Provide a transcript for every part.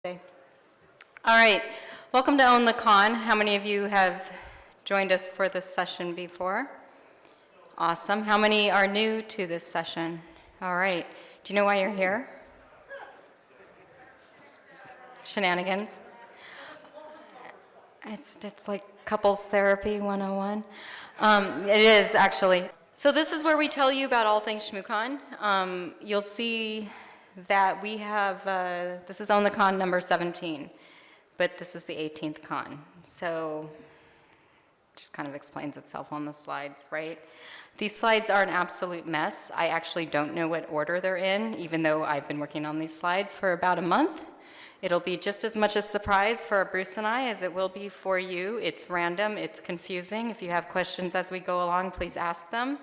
All right, welcome to Own the Con. How many of you have joined us for this session before? Awesome. How many are new to this session? All right. Do you know why you're here? Shenanigans. It's like couples therapy 101. It is actually. So this is where we tell you about all things ShmooCon. You'll see that we have, this is Own the Con number 17, but this is the 18th con. So just kind of explains itself on the slides, right? These slides are an absolute mess. I actually don't know what order they're in, even though I've been working on these slides for about a month. It'll be just as much a surprise for Bruce and I as it will be for you. It's random, it's confusing. If you have questions as we go along, please ask them.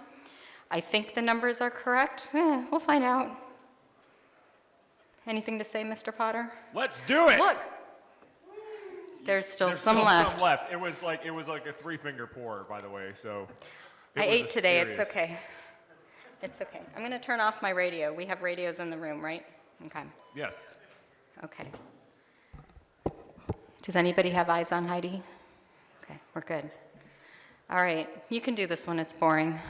I think the numbers are correct. We'll find out. Anything to say, Mr. Potter? Let's do it! Look! There's still some left. It was like a three-finger pour, by the way, so. I ate today, it's okay. It's okay. I'm gonna turn off my radio. We have radios in the room, right? Okay. Yes. Okay. Does anybody have eyes on Heidi? Okay, we're good. All right, you can do this one, it's boring.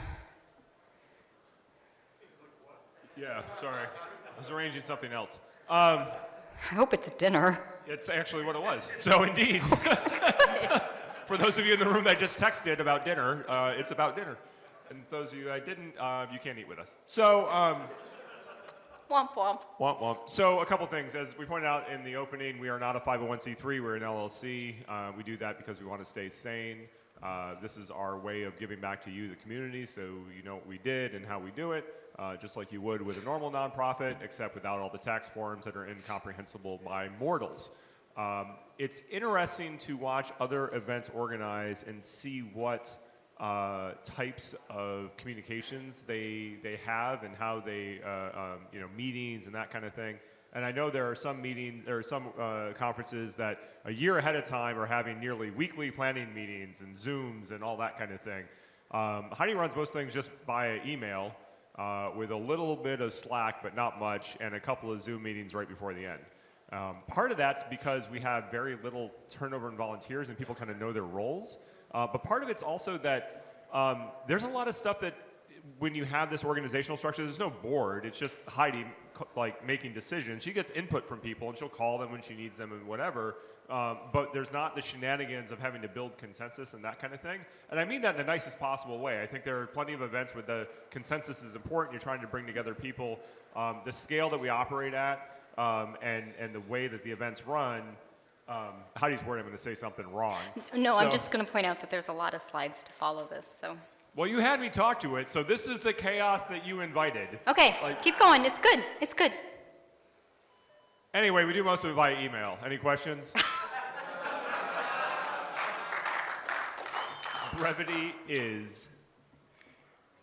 Yeah, sorry. I was arranging something else. I hope it's dinner. It's actually what it was. So indeed. For those of you in the room that just texted about dinner, it's about dinner. And those of you I didn't, you can't eat with us. So, Womp womp. womp womp. So a couple things. As we pointed out in the opening, we are not a 501c3, we're an LLC. We do that because we want to stay sane. This is our way of giving back to you, the community, so you know what we did and how we do it. Just like you would with a normal nonprofit, except without all the tax forms that are incomprehensible by mortals. It's interesting to watch other events organized and see what types of communications they have and how they, meetings and that kind of thing. And I know there are some conferences that a year ahead of time are having nearly weekly planning meetings and Zooms and all that kind of thing. Heidi runs most things just via email. With a little bit of Slack, but not much, and a couple of Zoom meetings right before the end. Part of that's because we have very little turnover in volunteers and people kind of know their roles. But part of it's also that there's a lot of stuff that when you have this organizational structure, there's no board. It's just Heidi like making decisions. She gets input from people and she'll call them when she needs them and whatever. But there's not the shenanigans of having to build consensus and that kind of thing. And I mean that in the nicest possible way. I think there are plenty of events where the consensus is important. You're trying to bring together people. The scale that we operate at and the way that the events run, Heidi's worried I'm going to say something wrong. No, I'm just going to point out that there's a lot of slides to follow this, so. Well, you had me talk to it, so this is the chaos that you invited. Okay, keep going. It's good. It's good. Anyway, we do most of it via email. Any questions? Brevity is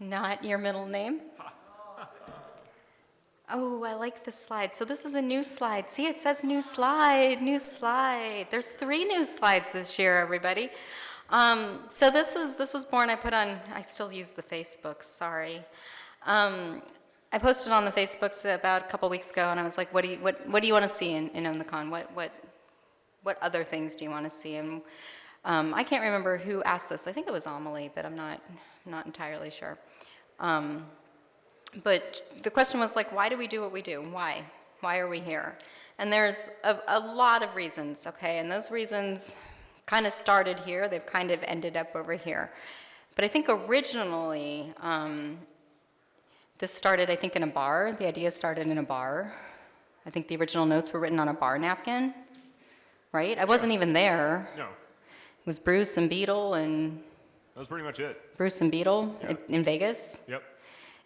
not your middle name. Oh, I like this slide. So this is a new slide. See, it says new slide, new slide. There's 3 new slides this year, everybody. So this was born, I still use the Facebooks, sorry. I posted on the Facebooks about a couple weeks ago, and I was like, what do you want to see in Own the Con? What other things do you want to see? And I can't remember who asked this. I think it was Amelie, but I'm not entirely sure. But the question was like, why do we do what we do? Why? Why are we here? And there's a lot of reasons, okay? And those reasons kind of started here. They've kind of ended up over here. But I think originally, this started, I think, in a bar. The idea started in a bar. I think the original notes were written on a bar napkin, right? I wasn't even there. No. It was Bruce and Beetle and... That was pretty much it. Bruce and Beetle in Vegas. Yep.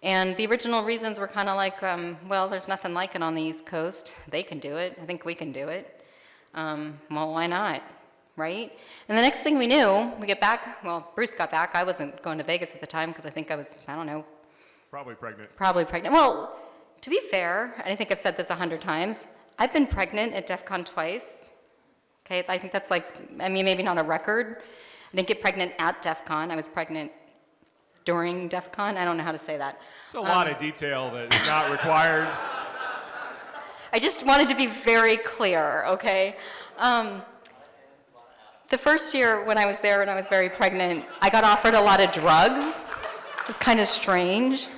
And the original reasons were kind of like, well, there's nothing like it on the East Coast. They can do it. I think we can do it. Well, why not, right? And the next thing we knew, we get back, well, Bruce got back. I wasn't going to Vegas at the time because I think I was, I don't know. Probably pregnant. Probably pregnant. Well, to be fair, and I think I've said this 100 times, I've been pregnant at DEF CON twice. Okay, I think that's like, I mean, maybe not a record. I didn't get pregnant at DEF CON. I was pregnant during DEF CON. I don't know how to say that. It's a lot of detail that is not required. I just wanted to be very clear, okay? The first year when I was there and I was very pregnant, I got offered a lot of drugs. It was kind of strange.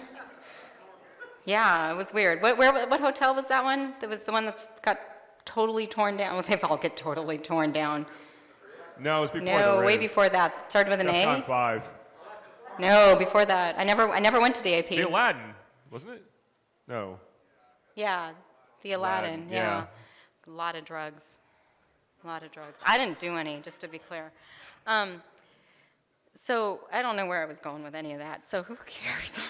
Yeah, it was weird. What hotel was that one? That was the one that's got totally torn down. Well, they all get totally torn down. No, it was before the No, way raid. before that. Started with an DEFCON A? 5. No, before that. I never went to the AP. The Aladdin, wasn't it? No. Yeah, the Aladdin, yeah. A lot of drugs. A lot of drugs. I didn't do any, just to be clear. So I don't know where I was going with any of that, so who cares?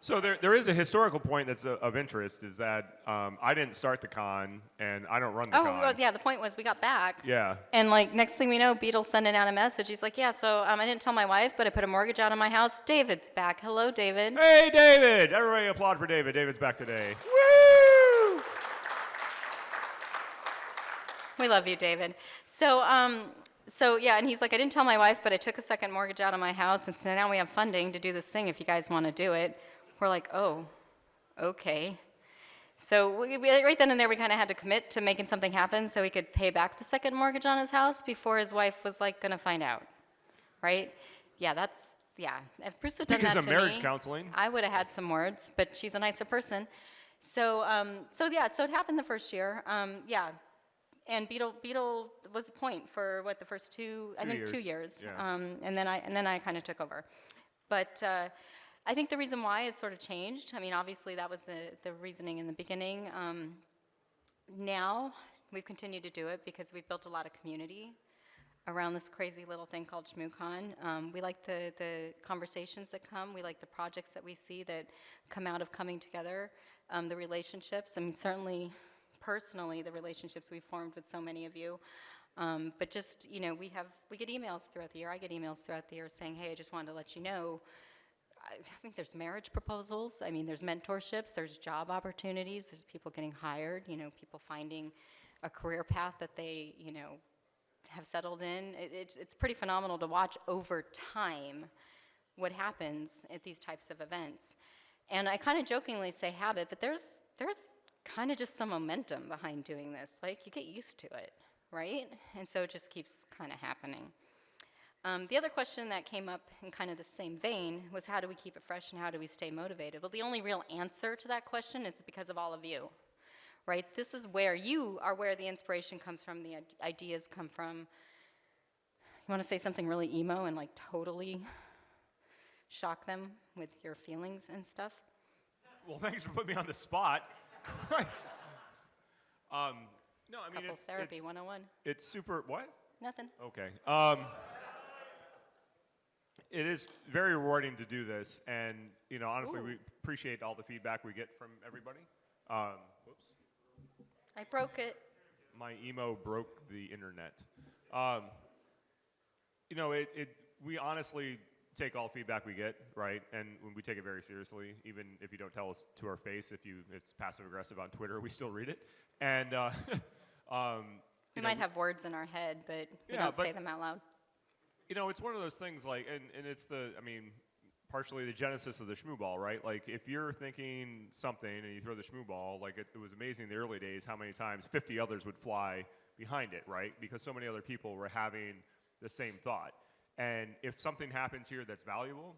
So there is a historical point that's of interest, is that I didn't start the con, and I don't run the con. Well, yeah, the point was we got back. Yeah. And like next thing we know, Beetle's sending out a message. He's like, yeah, so I didn't tell my wife, but I put a mortgage out on my house. David's back. Hello, David. Hey, David! Everybody applaud for David. David's back today. Woo! We love you, David. So yeah, and he's like, I didn't tell my wife, but I took a second mortgage out on my house, and so now we have funding to do this thing if you guys want to do it. We're like, oh, okay. So right then and there, we kind of had to commit to making something happen so he could pay back the second mortgage on his house before his wife was like going to find out, right? Yeah, yeah. If Bruce had done Speaking that of to marriage me, counseling. I would have had some words, but she's a nicer person. So yeah, so it happened the first year. Yeah. And Beetle was a point for what, the first two years. Yeah. And then I kind of took over. But I think the reason why has sort of changed. I mean, obviously that was the reasoning in the beginning. Now we've continued to do it because we've built a lot of community around this crazy little thing called ShmooCon. We like the conversations that come. We like the projects that we see that come out of coming together, the relationships. I mean, certainly personally, the relationships we've formed with so many of you. But just, you know, we get emails throughout the year. I get emails throughout the year saying, hey, I just wanted to let you know, I think there's marriage proposals. I mean, there's mentorships, there's job opportunities, there's people getting hired, you know, people finding a career path that they, you know, have settled in. It's pretty phenomenal to watch over time what happens at these types of events. And I kind of jokingly say habit, but there's kind of just some momentum behind doing this. Like, you get used to it, right? And so it just keeps kind of happening. The other question that came up in kind of the same vein was, how do we keep it fresh and how do we stay motivated? Well, the only real answer to that question is because of all of you, right? This is where you are, where the inspiration comes from, the ideas come from. You want to say something really emo and like totally shock them with your feelings and stuff? Well, thanks for putting me on the spot. Christ. No, I mean, Couples therapy 101. It's super, what? Nothing. Okay. It is very rewarding to do this, and, you know, honestly, we appreciate all the feedback we get from everybody. Whoops. I broke it. My emo broke the internet. You know, we honestly take all feedback we get, right? And we take it very seriously, even if you don't tell us to our face. It's passive aggressive on Twitter, we still read it. And We might have words in our head, but we don't say them out loud. You know, it's one of those things, like, and it's partially the genesis of the shmoo ball, right? Like, if you're thinking something and you throw the shmoo ball, like, it was amazing in the early days how many times 50 others would fly behind it, right? Because so many other people were having the same thought. And if something happens here that's valuable,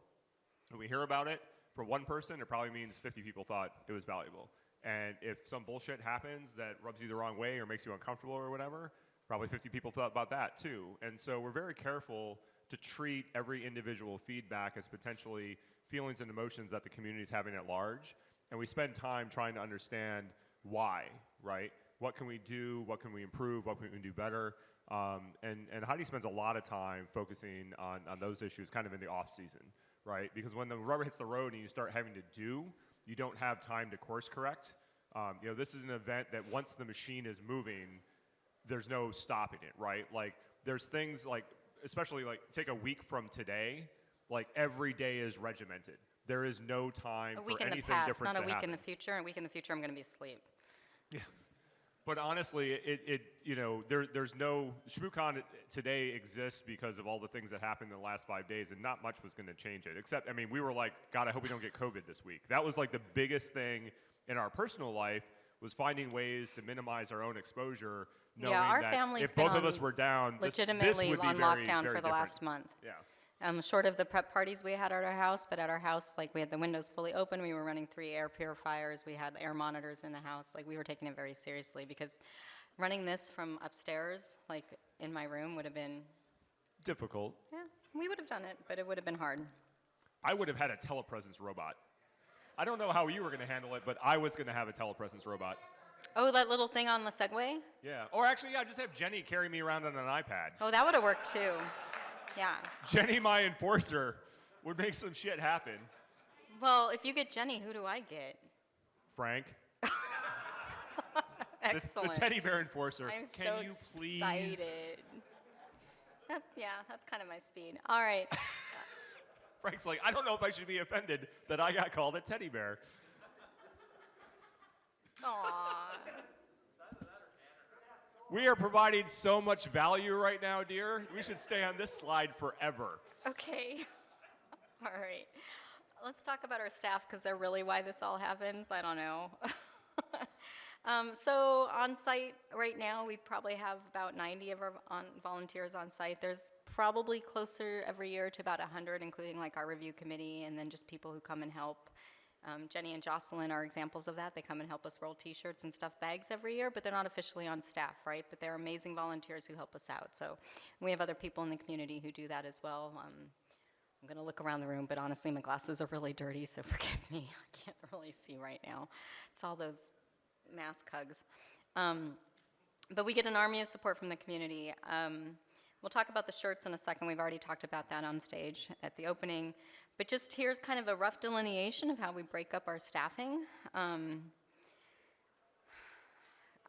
and we hear about it, for one person, it probably means 50 people thought it was valuable. And if some bullshit happens that rubs you the wrong way or makes you uncomfortable or whatever, probably 50 people thought about that too. And so we're very careful to treat every individual feedback as potentially feelings and emotions that the community is having at large. And we spend time trying to understand why, right? What can we do? What can we improve? What can we do better? And Heidi spends a lot of time focusing on those issues kind of in the off season, right? Because when the rubber hits the road and you start having to do, you don't have time to course correct. You know, this is an event that once the machine is moving, there's no stopping it, right? Like, there's things like, especially like, take a week from today, like every day is regimented. There is no time for anything different to happen. A week in the past, not a week in the future. A week in the future, I'm going to be asleep. Yeah. But honestly, you know, there's no, ShmooCon today exists because of all the things that happened in the last 5 days, and not much was going to change it. Except, I mean, we were like, God, I hope we don't get COVID this week. That was like the biggest thing in our personal life, was finding ways to minimize our own exposure, knowing Yeah, our that family's if been both of on us were down, this legitimately would be on very, lockdown very for the different. last month. Yeah. Short of the prep parties we had at our house, but at our house, like we had the windows fully open, we were running 3 air purifiers, we had air monitors in the house, like we were taking it very seriously because running this from upstairs, like in my room, would have been, Difficult. yeah, we would have done it, but it would have been hard. I would have had a telepresence robot. I don't know how you were going to handle it, but I was going to have a telepresence robot. Oh, that little thing on the Segway? Yeah. Or actually, yeah, just have Jenny carry me around on an iPad. Oh, that would have worked too. Yeah. Jenny, my enforcer, would make some shit happen. Well, if you get Jenny, who do I get? Frank. Excellent. The teddy bear enforcer. I'm Can so you please? excited. Yeah, that's kind of my speed. All right. Frank's like, I don't know if I should be offended that I got called a teddy bear. Aw. We are providing so much value right now, dear. We should stay on this slide forever. Okay. All right. Let's talk about our staff because they're really why this all happens. I don't know. So on site right now, we probably have about 90 of our volunteers on site. There's probably closer every year to about 100, including like our review committee and then just people who come and help. Jenny and Jocelyn are examples of that. They come and help us roll T-shirts and stuff bags every year, but they're not officially on staff, right? But they're amazing volunteers who help us out. So we have other people in the community who do that as well. I'm going to look around the room, but honestly, my glasses are really dirty, so forgive me. I can't really see right now. It's all those mask hugs. But we get an army of support from the community. We'll talk about the shirts in a second. We've already talked about that on stage at the opening. But just here's kind of a rough delineation of how we break up our staffing. I'm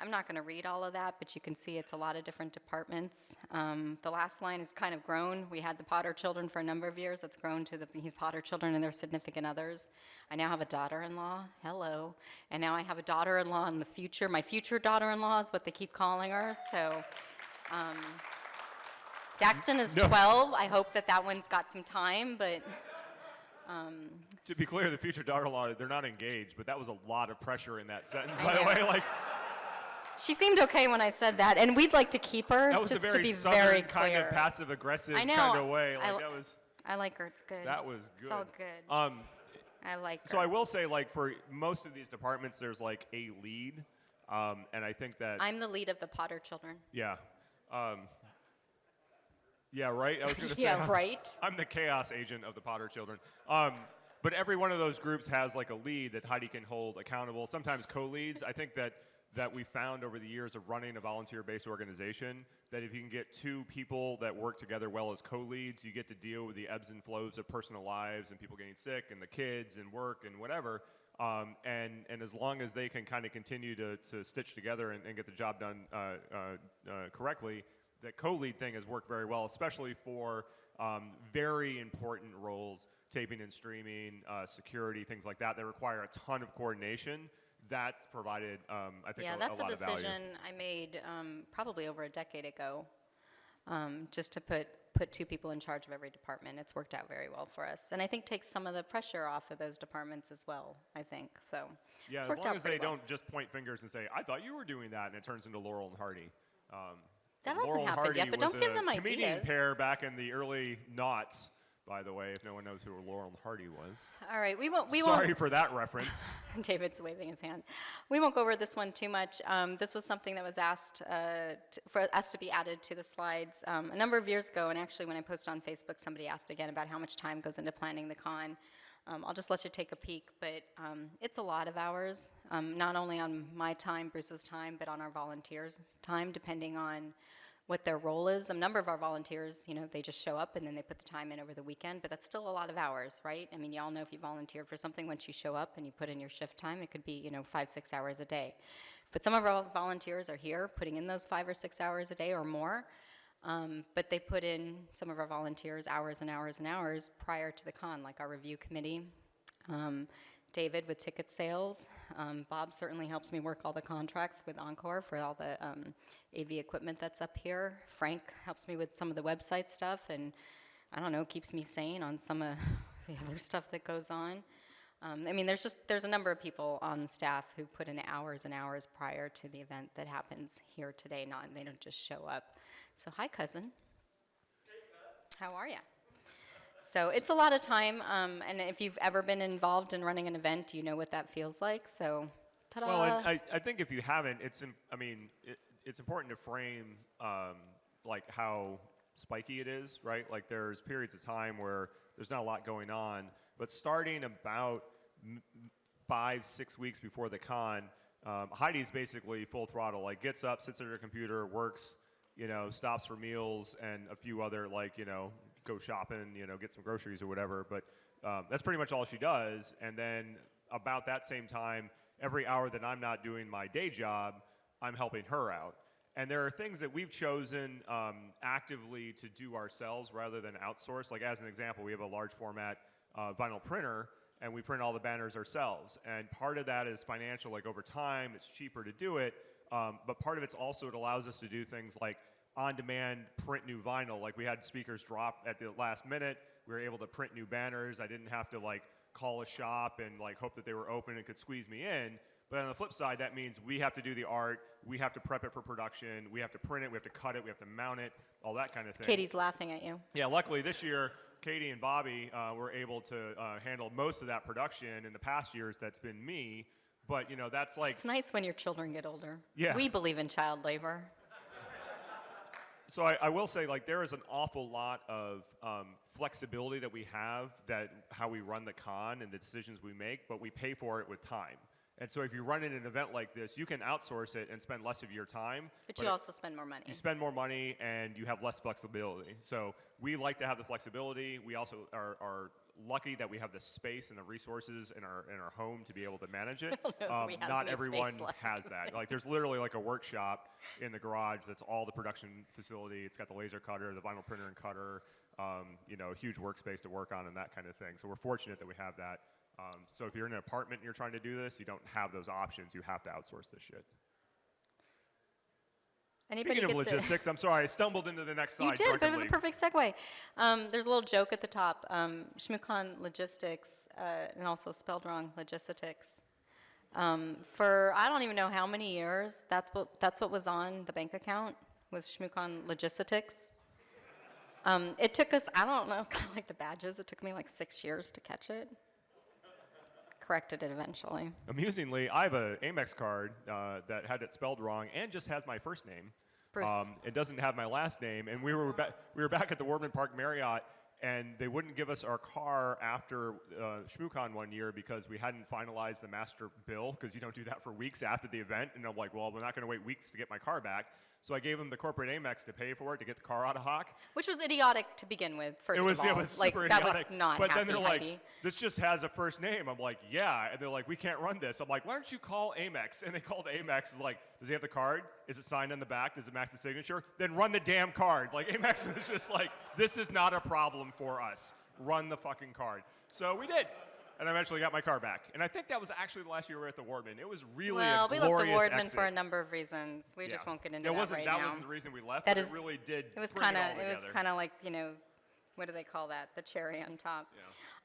not going to read all of that, but you can see it's a lot of different departments. The last line is kind of grown. We had the Potter children for a number of years. That's grown to the Potter children and their significant others. I now have a daughter-in-law. Hello. And now I have a daughter-in-law in the future. My future daughter-in-law is what they keep calling her. So Daxton is 12. I hope that one's got some time, but... To be clear, the future daughter-in-law, they're not engaged, but that was a lot of pressure in that sentence, by the way. Like, she seemed okay when I said that, and we'd like to keep her, that was just a to very be southern very kind clear. of passive-aggressive I know. kind of way. Like, that was... I like her. It's good. That was good. It's all good. I like her. So I will say, like, for most of these departments, there's, like, a lead, and I think that... I'm the lead of the Potter children. Yeah. Yeah, right? I was going to say... Yeah, right? I'm the chaos agent of the Potter children. But every one of those groups has, like, a lead that Heidi can hold accountable, sometimes co-leads. I think that we found over the years of running a volunteer-based organization that if you can get 2 people that work together well as co-leads, you get to deal with the ebbs and flows of personal lives and people getting sick and the kids and work and whatever. And as long as they can kind of continue to stitch together and get the job done correctly, that co-lead thing has worked very well, especially for very important roles, taping and streaming, security, things like that require a ton of coordination. That's provided, I think, Yeah, a that's lot a of value. decision I made probably over a decade ago, just to put 2 people in charge of every department. It's worked out very well for us, and I think takes some of the pressure off of those departments as well, I think. So Yeah, it's as worked long out as they pretty well. don't just point fingers and say, I thought you were doing that, and it turns into Laurel and Hardy. That hasn't Laurel and happened Hardy yet, but was don't give a them comedian ideas. pair back in the early noughts, by the way, if no one knows who Laurel and Hardy was. All right, we won't. Sorry for that reference. David's waving his hand. We won't go over this one too much. This was something that was asked for us to be added to the slides a number of years ago, and actually when I posted on Facebook, somebody asked again about how much time goes into planning the con. I'll just let you take a peek, but it's a lot of hours, not only on my time, Bruce's time, but on our volunteers' time, depending on what their role is. A number of our volunteers, they just show up and then they put the time in over the weekend, but that's still a lot of hours, right? I mean, you all know if you volunteered for something, once you show up and you put in your shift time, it could be, 5-6 hours a day. But some of our volunteers are here putting in those 5 or 6 hours a day or more, but they put in, some of our volunteers, hours and hours and hours prior to the con, like our review committee. David with ticket sales. Bob certainly helps me work all the contracts with Encore for all the AV equipment that's up here. Frank helps me with some of the website stuff and, I don't know, keeps me sane on some of the other stuff that goes on. I mean, there's a number of people on staff who put in hours and hours prior to the event that happens here today. They don't just show up. So hi, cousin. How are you? So it's a lot of time, and if you've ever been involved in running an event, you know what that feels like. So, ta-da! Well, and I think if you haven't, it's important to frame like how spiky it is, right? Like there's periods of time where there's not a lot going on, but starting about 5-6 weeks before the con, Heidi's basically full throttle. Like gets up, sits at her computer, works, stops for meals and a few other go shopping, get some groceries or whatever. But that's pretty much all she does. And then about that same time, every hour that I'm not doing my day job, I'm helping her out. And there are things that we've chosen actively to do ourselves rather than outsource. Like as an example, we have a large format vinyl printer, and we print all the banners ourselves. And part of that is financial, like over time, it's cheaper to do it. But part of it's also, it allows us to do things like on-demand print new vinyl. Like we had speakers drop at the last minute. We were able to print new banners. I didn't have to call a shop and hope that they were open and could squeeze me in. But on the flip side, that means we have to do the art, we have to prep it for production, we have to print it, we have to cut it, we have to mount it, all that kind of thing. Katie's laughing at you. Yeah, luckily this year, Katie and Bobby were able to handle most of that production. In the past years, that's been me. But, that's It's nice when your children get older. Yeah. We believe in child labor. So I will say, there is an awful lot of flexibility that we have, how we run the con and the decisions we make, but we pay for it with time. And so if you're running an event like this, you can outsource it and spend less of your time. But you also spend more money. You spend more money and you have less flexibility. So we like to have the flexibility. We also are lucky that we have the space and the resources in our home to be able to manage it. Not everyone has that. There's literally a workshop in the garage that's all the production facility. It's got the laser cutter, the vinyl printer and cutter, a huge workspace to work on and that kind of thing. So we're fortunate that we have that. So if you're in an apartment and you're trying to do this, you don't have those options. You have to outsource this shit. Anybody Speaking of logistics, I'm sorry, I stumbled into the next slide. You did, but it was a perfect segue. There's a little joke at the top. ShmooCon Logistics, and also spelled wrong, Logistics. For I don't even know how many years, that's what was on the bank account, was ShmooCon Logistics. It took us, I don't know, kind of like the badges, it took me 6 years to catch it. Corrected it eventually. Amusingly, I have an Amex card that had it spelled wrong and just has my first name. Bruce. It doesn't have my last name. And we were back at the Wardman Park Marriott, and they wouldn't give us our car after ShmooCon one year because we hadn't finalized the master bill, because you don't do that for weeks after the event. And I'm like, well, we're not going to wait weeks to get my car back. So I gave them the corporate Amex to pay for it to get the car out of hock. Which was idiotic to begin with, first of all. It was super that idiotic. was not But happy, then they're Heidi. like, this just has a first name. I'm like, yeah. And they're like, we can't run this. I'm like, why don't you call Amex? And they called Amex. It's like, does he have the card? Is it signed on the back? Does it match the signature? Then run the damn card. Amex was just like, this is not a problem for us. Run the fucking card. So we did. And I eventually got my car back. And I think that was actually the last year we were at the Wardman. It was really a glorious we left the Wardman exit. for a number of reasons. We just won't get into that right That now. wasn't the reason we left, That but is- it really did It was bring it all kind together. of like, what do they call that? The cherry on top.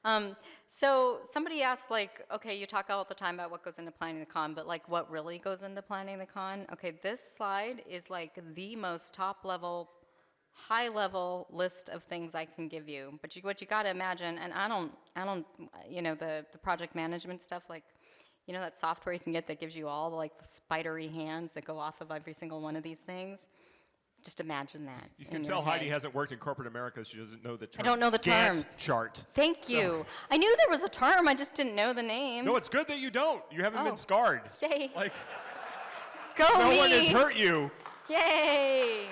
Yeah. So somebody asked, okay, you talk all the time about what goes into planning the con, but what really goes into planning the con? Okay, this slide is the most top-level, high-level list of things I can give you. But what you got to imagine, and I don't, the project management stuff, that software you can get that gives you all the spidery hands that go off of every single one of these things. Just imagine that. You can tell Heidi hasn't worked in corporate America. She doesn't know the term. I don't know the Gantt terms. chart. Thank you. I knew there was a term. I just didn't know the name. No, it's good that you don't. You haven't Oh. been scarred. Yay. No Go me. one has hurt you. Yay.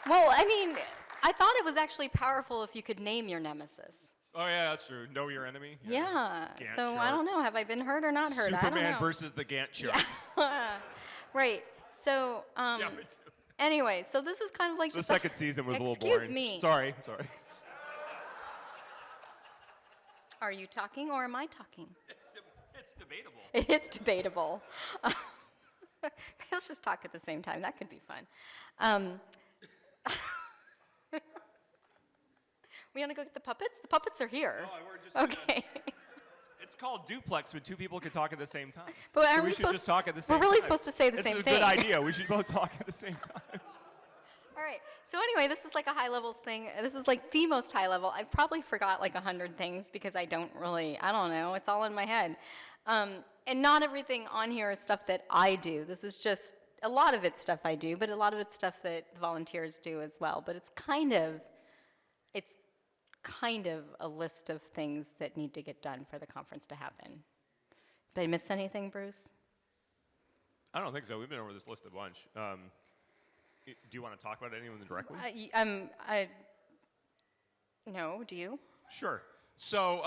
Well, I thought it was actually powerful if you could name your nemesis. Oh, yeah, that's true. Know your enemy. Yeah. Gantt So chart. I don't know. Have I been hurt or not hurt? I don't Superman know. versus the Gantt chart. Right. So, Yeah, me too. anyway, so this is kind of The just second season was a little boring. Excuse me. Sorry. Are you talking or am I talking? It's debatable. It is debatable. Let's just talk at the same time. That could be fun. We want to go get the puppets? The puppets are here. Oh, we're just Okay. It's called duplex when two people can talk at the same time. But so aren't we we should supposed- just talk at the same time. we're really supposed to say the same This is a thing. good idea. We should both talk at the same time. All right. So anyway, this is like a high levels thing. This is like the most high level. I probably forgot like 100 things because I don't know. It's all in my head. And not everything on here is stuff that I do. This is just, a lot of it's stuff I do, but a lot of it's stuff that volunteers do as well. But it's kind of a list of things that need to get done for the conference to happen. Did I miss anything, Bruce? I don't think so. We've been over this list a bunch. Do you want to talk about anyone directly? No, do you? Sure. So,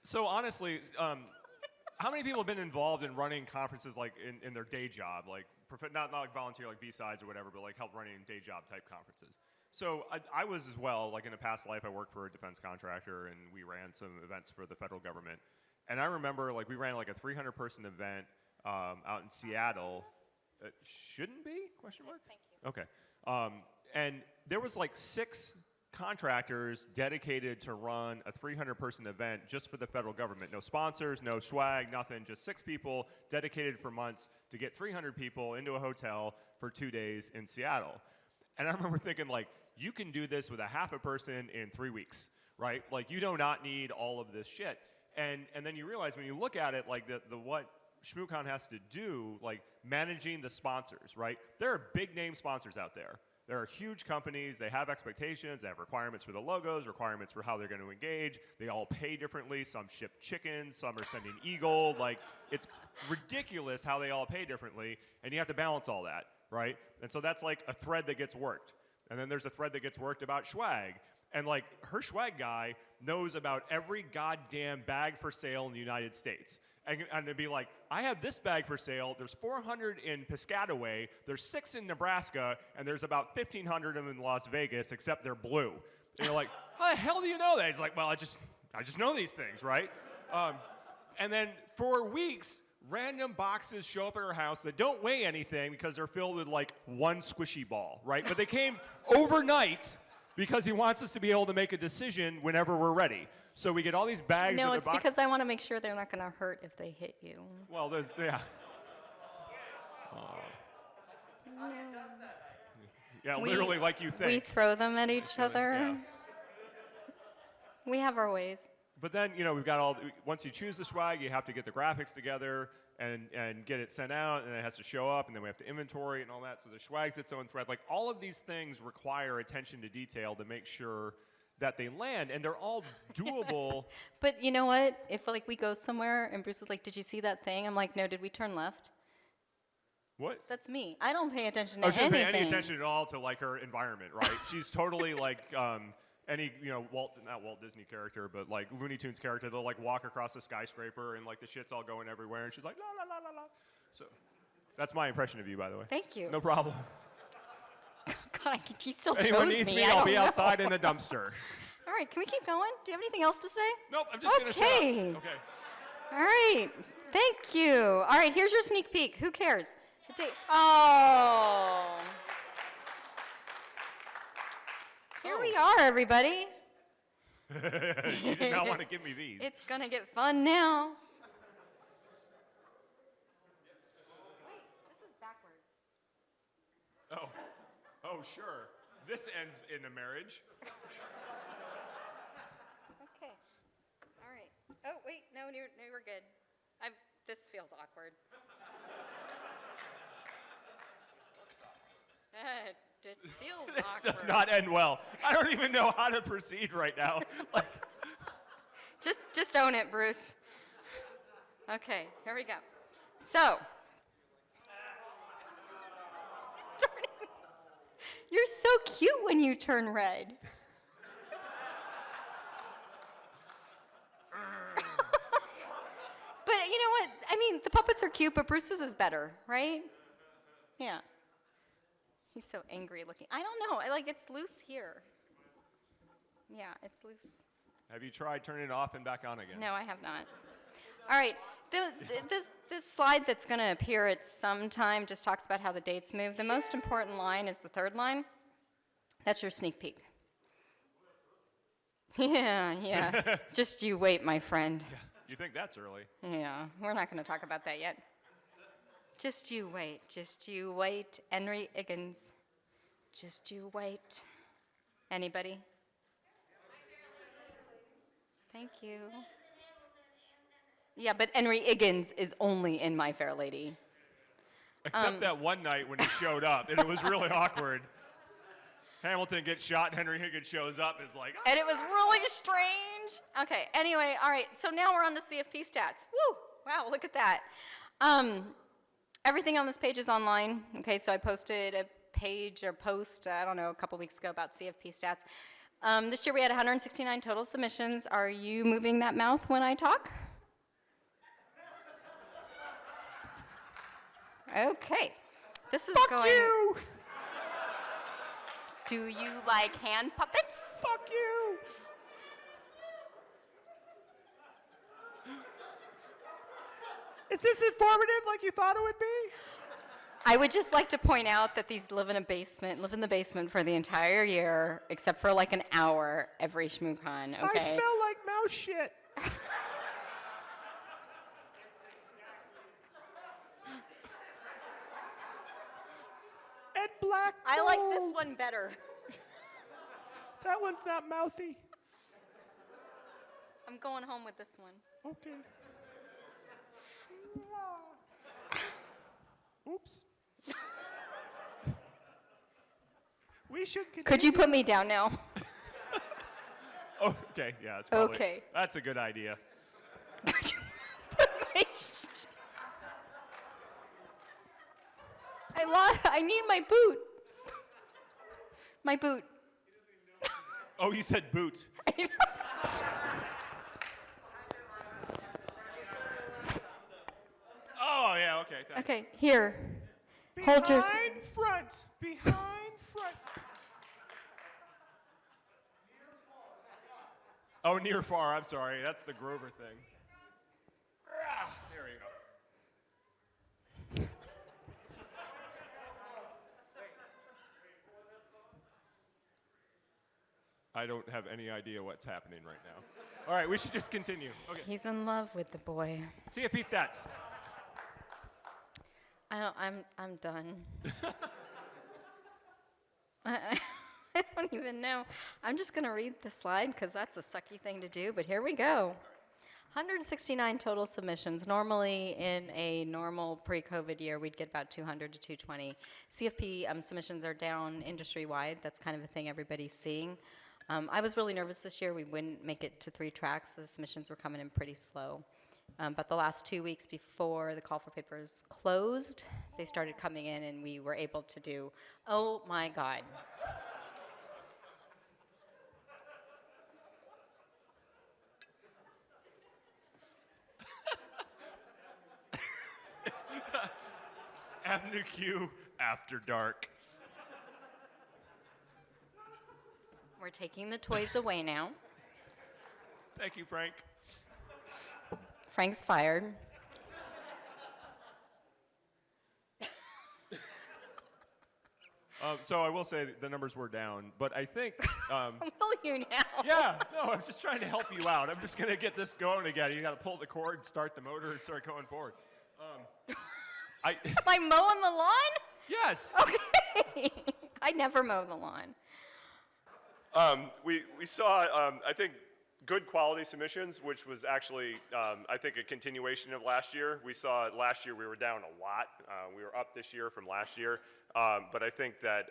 so honestly, how many people have been involved in running conferences like in their day job, like not like volunteer, like B-sides or whatever, but like help running day job type conferences? So I was as well. Like in a past life, I worked for a defense contractor, and we ran some events for the federal government. And I remember like we ran like a 300-person event out in Seattle. It shouldn't be? Question mark? Thank you. Okay. And there was like 6 contractors dedicated to run a 300-person event just for the federal government. No sponsors, no swag, nothing. Just 6 people dedicated for months to get 300 people into a hotel for 2 days in Seattle. And I remember thinking, like, you can do this with a half a person in 3 weeks, right? Like, you do not need all of this shit. And then you realize when you look at it, like the what ShmooCon has to do, like managing the sponsors, right? There are big name sponsors out there. There are huge companies. They have expectations. They have requirements for the logos, requirements for how they're going to engage. They all pay differently. Some ship chickens. Some are sending Eagle. Like, it's ridiculous how they all pay differently. And you have to balance all that, right? And so that's like a thread that gets worked. And then there's a thread that gets worked about swag. And like her swag guy knows about every goddamn bag for sale in the United States. And they'd be like, I have this bag for sale. There's 400 in Piscataway. There's 6 in Nebraska. And there's about 1,500 of them in Las Vegas, except they're blue. And you're like, how the hell do you know that? He's like, well, I just know these things, right? And then for weeks, random boxes show up at her house that don't weigh anything because they're filled with like one squishy ball, right? But they came overnight because he wants us to be able to make a decision whenever we're ready. So we get all these bags. No, it's because I want to make sure they're not going to hurt if they hit you. Well, there's, yeah. No. Yeah, literally like you think. We throw them at each other. Yeah. We have our ways. But then, you know, we've got all, once you choose the swag, you have to get the graphics together and get it sent out, and it has to show up, and then we have to inventory and all that. So the swag's its own thread. Like, all of these things require attention to detail to make sure that they land, and they're all doable. But you know what? If like we go somewhere and Bruce is like, "Did you see that thing?" I'm like, "No, did we turn left?" What? That's me. I don't pay attention to She doesn't anything. pay any attention at all to like her environment, right? She's totally like any, you know, not Walt Disney character, but like Looney Tunes character. They'll like walk across a skyscraper and like the shit's all going everywhere, and she's like la la la la la. So that's my impression of you, by the way. Thank you. No problem. God, he still Anyone chose needs me. me, I I'll don't be know. outside in a dumpster. All right, can we keep going? Do you have anything else to say? Nope, I'm just gonna shut Okay. up. Okay. All right. Thank you. All right, here's your sneak peek. Who cares? Oh. Here we are, everybody. You did not want to give me these. It's going to get fun now. Wait, this is backwards. Oh, sure. This ends in a marriage. Okay. All right. Oh, wait, no, we're good. This feels awkward. It feels This awkward. does not end well. I don't even know how to proceed right now. Like, Just own it, Bruce. Okay, here we go. So, you're so cute when you turn red. But you know what? I mean, the puppets are cute, but Bruce's is better, right? Yeah. He's so angry looking. I don't know. It's loose here. Yeah, it's loose. have you tried turning it off and back on again? No, I have not. All right. This slide that's going to appear at some time just talks about how the dates move. The most important line is the third line. That's your sneak peek. Yeah. Just you wait, my friend. You think that's early? Yeah, we're not going to talk about that yet. Just you wait. Just you wait. Henry Higgins. Just you wait. Anybody? Thank you. Yeah, but Henry Higgins is only in My Fair Lady. Except that one night when he showed up, and it was really awkward. Hamilton gets shot, and Henry Higgins shows up and is like, And it was really strange. Okay, anyway, all right, so now we're on to CFP stats. Woo! Wow, look at that. Everything on this page is online. Okay, so I posted a page or post, I don't know, a couple weeks ago about CFP stats. This year we had 169 total submissions. Are you moving that mouth when I talk? Okay. This is fuck going. you! Do you like hand puppets? Fuck you! Is this informative like you thought it would be? I would just like to point out that these live in the basement for the entire year, except for like an hour every ShmooCon, okay? I smell like mouse shit. And black I like this mold. one better. That one's not mouthy. I'm going home with this one. Okay. Oops. We should continue. Could you put me down now? Oh, okay, yeah, it's probably, Okay. That's a good idea. Could you put my I need my boot. My boot. Oh, you said boot. Oh, yeah, okay, thanks. Okay, here. Hold yours. Behind front. Behind front. Oh, near far, I'm sorry. That's the Grover thing. There you go. I don't have any idea what's happening right now. All right, we should just continue. Okay. He's in love with the boy. CFP stats. I'm done. I don't even know. I'm just going to read the slide because that's a sucky thing to do, but here we go. 169 total submissions. Normally, in a normal pre-COVID year, we'd get about 200 to 220. CFP submissions are down industry-wide. That's kind of a thing everybody's seeing. I was really nervous this year we wouldn't make it to 3 tracks. The submissions were coming in pretty slow. But the last 2 weeks before the call for papers closed, they started coming in and we were able to do, oh my God. Avenue Q after dark. We're taking the toys away now. Thank you, Frank. Frank's fired. So I will say the numbers were down, but I think. Will you now? Yeah, no, I'm just trying to help you out. I'm just going to get this going again. You got to pull the cord, start the motor, and start going forward. Am I mowing the lawn? Yes. Okay. I never mow the lawn. We saw, I think, good quality submissions, which was actually, I think, a continuation of last year. We saw last year we were down a lot. We were up this year from last year. But I think that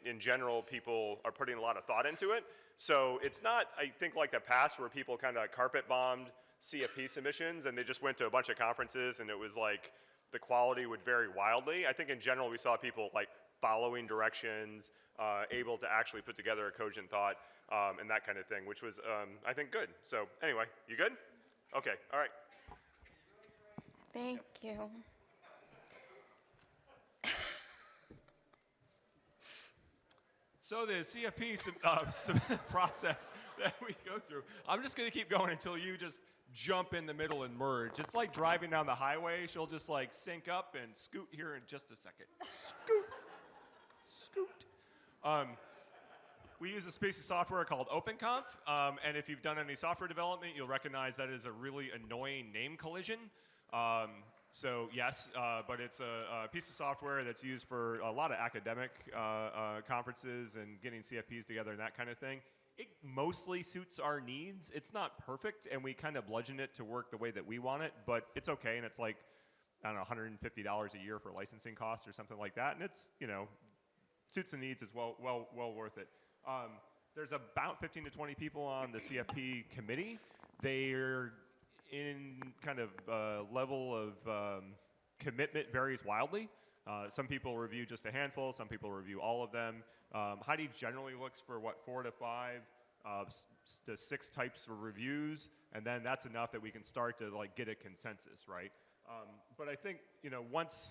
in general, people are putting a lot of thought into it. So it's not, I think, like the past where people kind of carpet bombed CFP submissions and they just went to a bunch of conferences and it was like the quality would vary wildly. I think in general, we saw people like following directions, able to actually put together a cogent thought, and that kind of thing, which was, I think, good. So anyway, you good? Okay, all right. Thank you. So the CFP process that we go through, I'm just going to keep going until you just jump in the middle and merge. It's like driving down the highway. She'll just like sync up and scoot here in just a second. Scoot. Scoot. We use a piece of software called OpenConf, and if you've done any software development, you'll recognize that is a really annoying name collision. So yes, but it's a piece of software that's used for a lot of academic conferences and getting CFPs together and that kind of thing. It mostly suits our needs. It's not perfect, and we kind of bludgeon it to work the way that we want it, but it's okay, and it's like, I don't know, $150 a year for licensing costs or something like that, and it's, you know, suits the needs. It's well worth it. There's about 15 to 20 people on the CFP committee. They're in kind of level of commitment varies wildly. Some people review just a handful, some people review all of them. Heidi generally looks for what, 4 to 5 to 6 types of reviews, and then that's enough that we can start to like get a consensus, right? But I think, you know, what's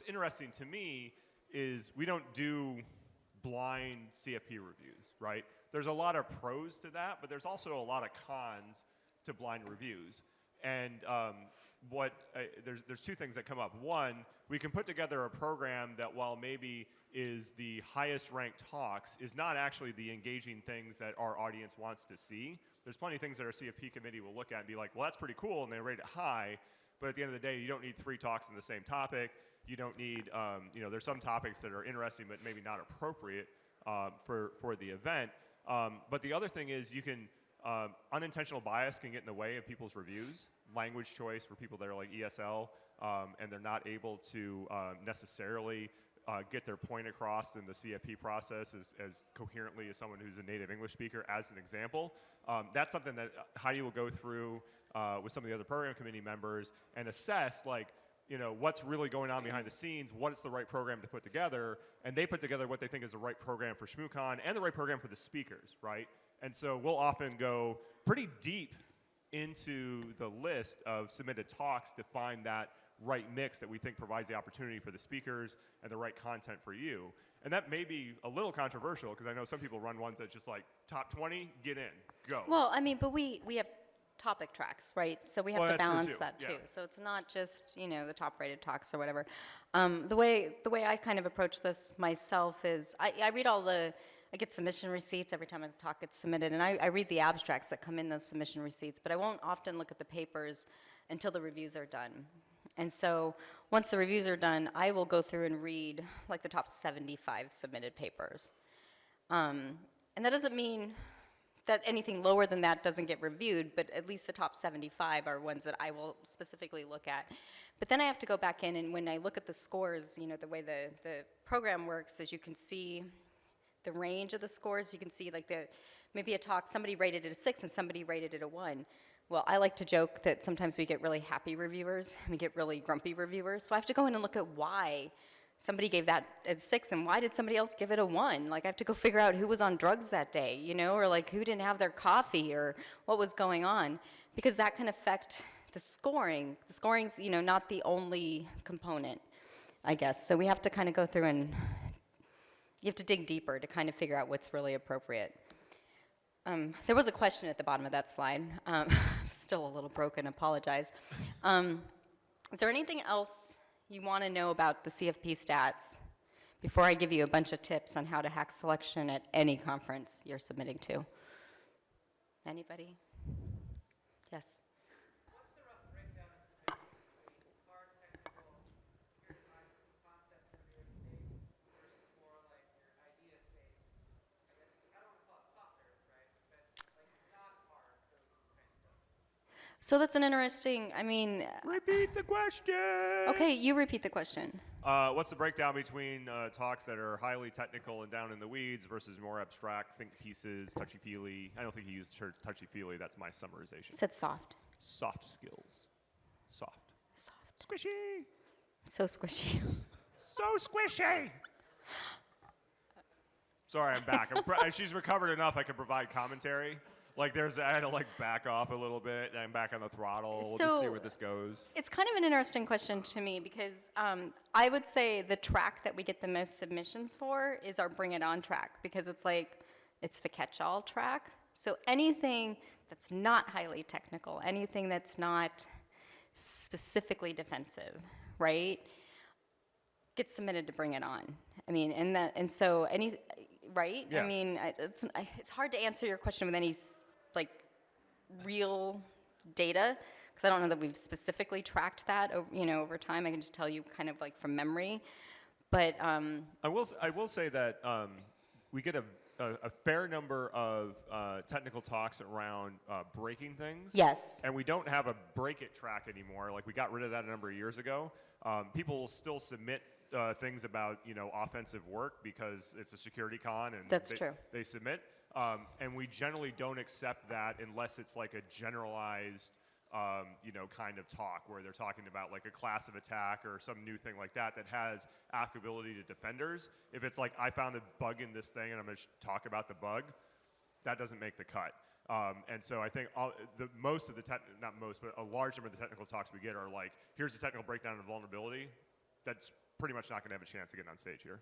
interesting to me is we don't do blind CFP reviews, right? There's a lot of pros to that, but there's also a lot of cons to blind reviews. And there's 2 things that come up. One, we can put together a program that, while maybe is the highest ranked talks, is not actually the engaging things that our audience wants to see. There's plenty of things that our CFP committee will look at and be like, well, that's pretty cool, and they rate it high, but at the end of the day, you don't need 3 talks on the same topic. You don't need, you know, there's some topics that are interesting but maybe not appropriate for the event. But the other thing is you can, unintentional bias can get in the way of people's reviews. Language choice for people that are like ESL, and they're not able to necessarily get their point across in the CFP process as coherently as someone who's a native English speaker, as an example. That's something that Heidi will go through with some of the other program committee members and assess, like, you know, what's really going on behind the scenes, what's the right program to put together, and they put together what they think is the right program for ShmooCon and the right program for the speakers, right? And so we'll often go pretty deep into the list of submitted talks to find that right mix that we think provides the opportunity for the speakers and the right content for you. And that may be a little controversial, because I know some people run ones that just like, top 20, get in, go. Well, I mean, but we have topic tracks, right? So we have to balance that too. Yeah. So it's not just, you know, the top rated talks or whatever. The way I kind of approach this myself is I read I get submission receipts every time a talk gets submitted, and I read the abstracts that come in those submission receipts, but I won't often look at the papers until the reviews are done. And so once the reviews are done, I will go through and read like the top 75 submitted papers. And that doesn't mean that anything lower than that doesn't get reviewed, but at least the top 75 are ones that I will specifically look at. But then I have to go back in, and when I look at the scores, you know, the way the program works is you can see the range of the scores. You can see like maybe a talk, somebody rated it a 6 and somebody rated it a 1. Well, I like to joke that sometimes we get really happy reviewers and we get really grumpy reviewers. So I have to go in and look at why somebody gave that a 6 and why did somebody else give it a 1? Like I have to go figure out who was on drugs that day, you know, or like who didn't have their coffee or what was going on, because that can affect the scoring. The scoring's, you know, not the only component, I guess. So we have to kind of go through and you have to dig deeper to kind of figure out what's really appropriate. There was a question at the bottom of that slide. I'm still a little broken, apologize. Is there anything else you want to know about the CFP stats before I give you a bunch of tips on how to hack selection at any conference you're submitting to? Anybody? Yes? What's the rough breakdown of submissions? Hard, technical, here's my concept for the debate versus more like your idea space. I guess I don't want to call it softer, right? But like not hard, those kind of stuff. So that's an interesting, I mean, Repeat the question. okay, you repeat the question. What's the breakdown between talks that are highly technical and down in the weeds versus more abstract think pieces, touchy-feely? I don't think he used the term touchy-feely. That's my summarization. Said soft. Soft skills. Soft. Soft. Squishy. So squishy. So squishy. Sorry, I'm back. She's recovered enough I can provide commentary. Like I had to like back off a little bit, and I'm back on the throttle. We'll just see where this goes. It's kind of an interesting question to me because I would say the track that we get the most submissions for is our Bring It On track, because it's like, it's the catch-all track. So anything that's not highly technical, anything that's not specifically defensive, right, gets submitted to Bring It On. I mean, and so right? Yeah. I mean, it's hard to answer your question with any like real data because I don't know that we've specifically tracked that, over time. I can just tell you kind of like from memory, but I will say that we get a fair number of technical talks around breaking things. yes, And we don't have a break it track anymore. Like we got rid of that a number of years ago. People will still submit things about offensive work because it's a security con and That's true. they submit. And we generally don't accept that unless it's like a generalized kind of talk where they're talking about like a class of attack or some new thing like that that has applicability to defenders. If it's like I found a bug in this thing and I'm going to talk about the bug, that doesn't make the cut. And so I think most of the not most, but a large number of the technical talks we get are like, here's a technical breakdown of vulnerability. That's pretty much not going to have a chance to get on stage here.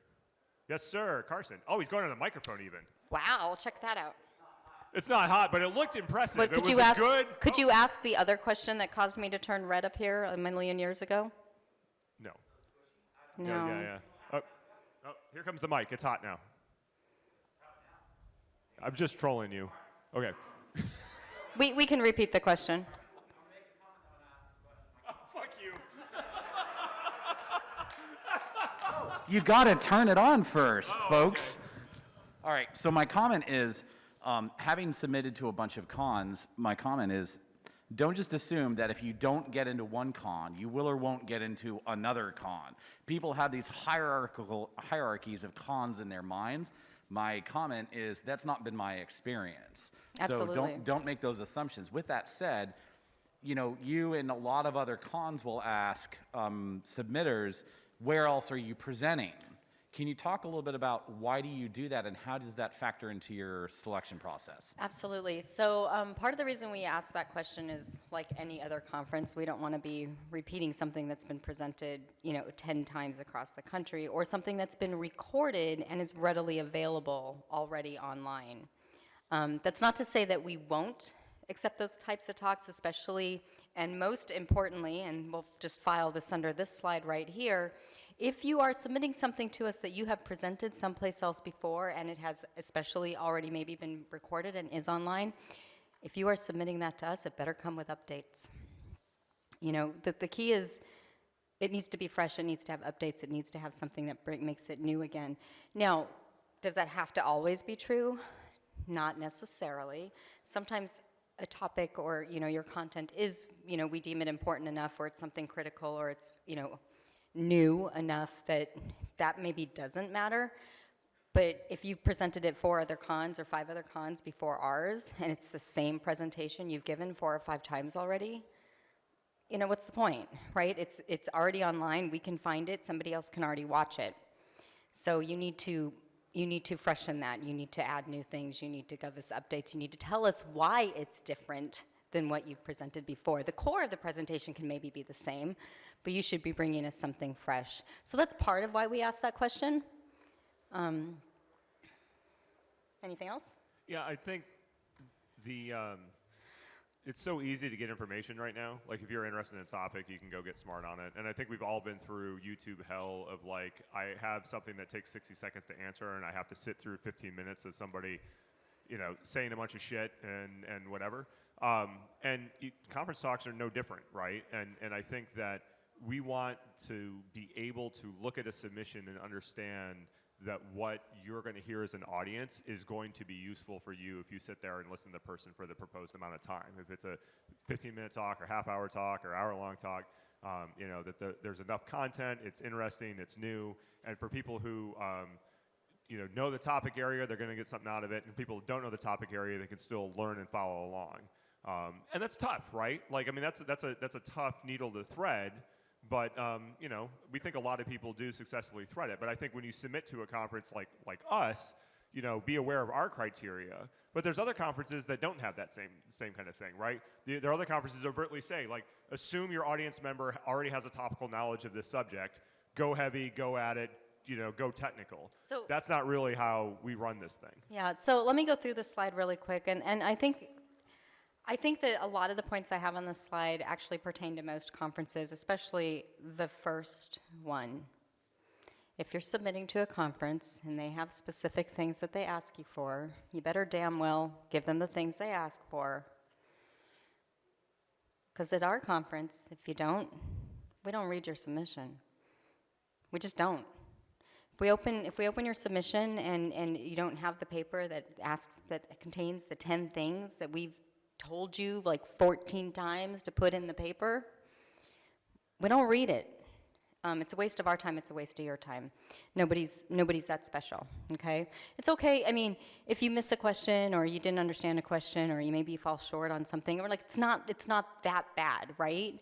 Yes, sir, Carson. Oh, he's going on the microphone even. wow, check that out. It's not hot, but it looked impressive. But It was a good. could you ask the other question that caused me to turn red up here a million years ago? No. No. Yeah. Oh, here comes the mic. It's hot now. I'm just trolling you. Okay. We can repeat the question. Oh, fuck you. You got to turn it on first, Oh, folks. All right, so my comment is, having submitted to a bunch of cons, my comment is, don't just assume that if you don't get into one con, you will or won't get into another con. People have these hierarchies of cons in their minds. My comment is that's not been my experience. Absolutely. So don't make those assumptions. With that said, you and a lot of other cons will ask submitters, where else are you presenting? Can you talk a little bit about why do you do that and how does that factor into your selection process? Absolutely. So part of the reason we ask that question is like any other conference, we don't want to be repeating something that's been presented, 10 times across the country or something that's been recorded and is readily available already online. That's not to say that we won't accept those types of talks, especially, and most importantly, and we'll just file this under this slide right here, if you are submitting something to us that you have presented someplace else before and it has especially already maybe been recorded and is online, if you are submitting that to us, it better come with updates. The key is it needs to be fresh, it needs to have updates, it needs to have something that makes it new again. Now, does that have to always be true? Not necessarily. Sometimes a topic or, your content is, we deem it important enough or it's something critical or it's, new enough that maybe doesn't matter. But if you've presented it 4 other cons or 5 other cons before ours, and it's the same presentation you've given 4 or 5 times already, what's the point, right? It's already online, we can find it, somebody else can already watch it. So you need to freshen that, you need to add new things, you need to give us updates, you need to tell us why it's different than what you've presented before. The core of the presentation can maybe be the same, but you should be bringing us something fresh. So that's part of why we asked that question. Anything else? Yeah, I think it's so easy to get information right now. Like if you're interested in a topic, you can go get smart on it. And I think we've all been through YouTube hell of like, I have something that takes 60 seconds to answer and I have to sit through 15 minutes of somebody, saying a bunch of shit and whatever. Conference talks are no different, right? And I think that we want to be able to look at a submission and understand that what you're going to hear as an audience is going to be useful for you if you sit there and listen to the person for the proposed amount of time. If it's a 15-minute talk or half-hour talk or hour-long talk, there's enough content, it's interesting, it's new, and for people who know the topic area, they're going to get something out of it, and people who don't know the topic area, they can still learn and follow along. And that's tough, right? Like, I mean, that's a tough needle to thread. But, we think a lot of people do successfully thread it. But I think when you submit to a conference like us, be aware of our criteria. But there's other conferences that don't have that same kind of thing, right? There are other conferences that overtly say, like, assume your audience member already has a topical knowledge of this subject. Go heavy, go at it, go technical. So that's not really how we run this thing. Yeah, so let me go through this slide really quick. And I think that a lot of the points I have on this slide actually pertain to most conferences, especially the first one. if you're submitting to a conference and they have specific things that they ask you for, you better damn well give them the things they ask for. Because at our conference, if you don't, we don't read your submission. We just don't. If we open your submission and you don't have the paper that contains the 10 things that we've told you like 14 times to put in the paper, we don't read it. It's a waste of our time, it's a waste of your time. Nobody's that special, okay? It's okay, I mean, if you miss a question or you didn't understand a question or you maybe fall short on something, we're like, it's not that bad, right?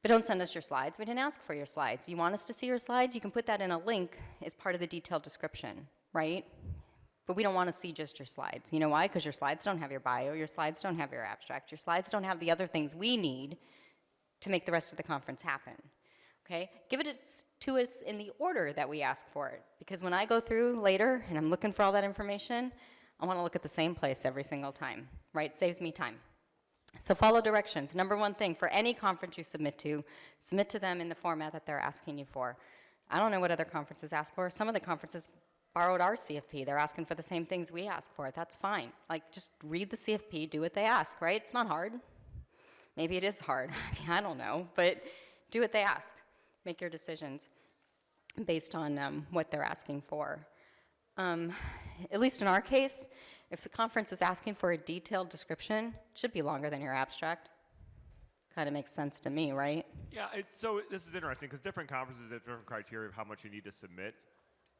But don't send us your slides. We didn't ask for your slides. You want us to see your slides? You can put that in a link as part of the detailed description, right? But we don't want to see just your slides. You know why? Because your slides don't have your bio, your slides don't have your abstract, your slides don't have the other things we need to make the rest of the conference happen. Okay? Give it to us in the order that we ask for it. Because when I go through later and I'm looking for all that information, I want to look at the same place every single time, right? It saves me time. So follow directions. Number one thing, for any conference you submit to them in the format that they're asking you for. I don't know what other conferences ask for. Some of the conferences borrowed our CFP. They're asking for the same things we ask for. That's fine. Like, just read the CFP, do what they ask, right? It's not hard. Maybe it is hard. I mean, I don't know, but do what they ask. Make your decisions based on what they're asking for. At least in our case, if the conference is asking for a detailed description, it should be longer than your abstract. Kind of makes sense to me, right? Yeah, so this is interesting because different conferences have different criteria of how much you need to submit.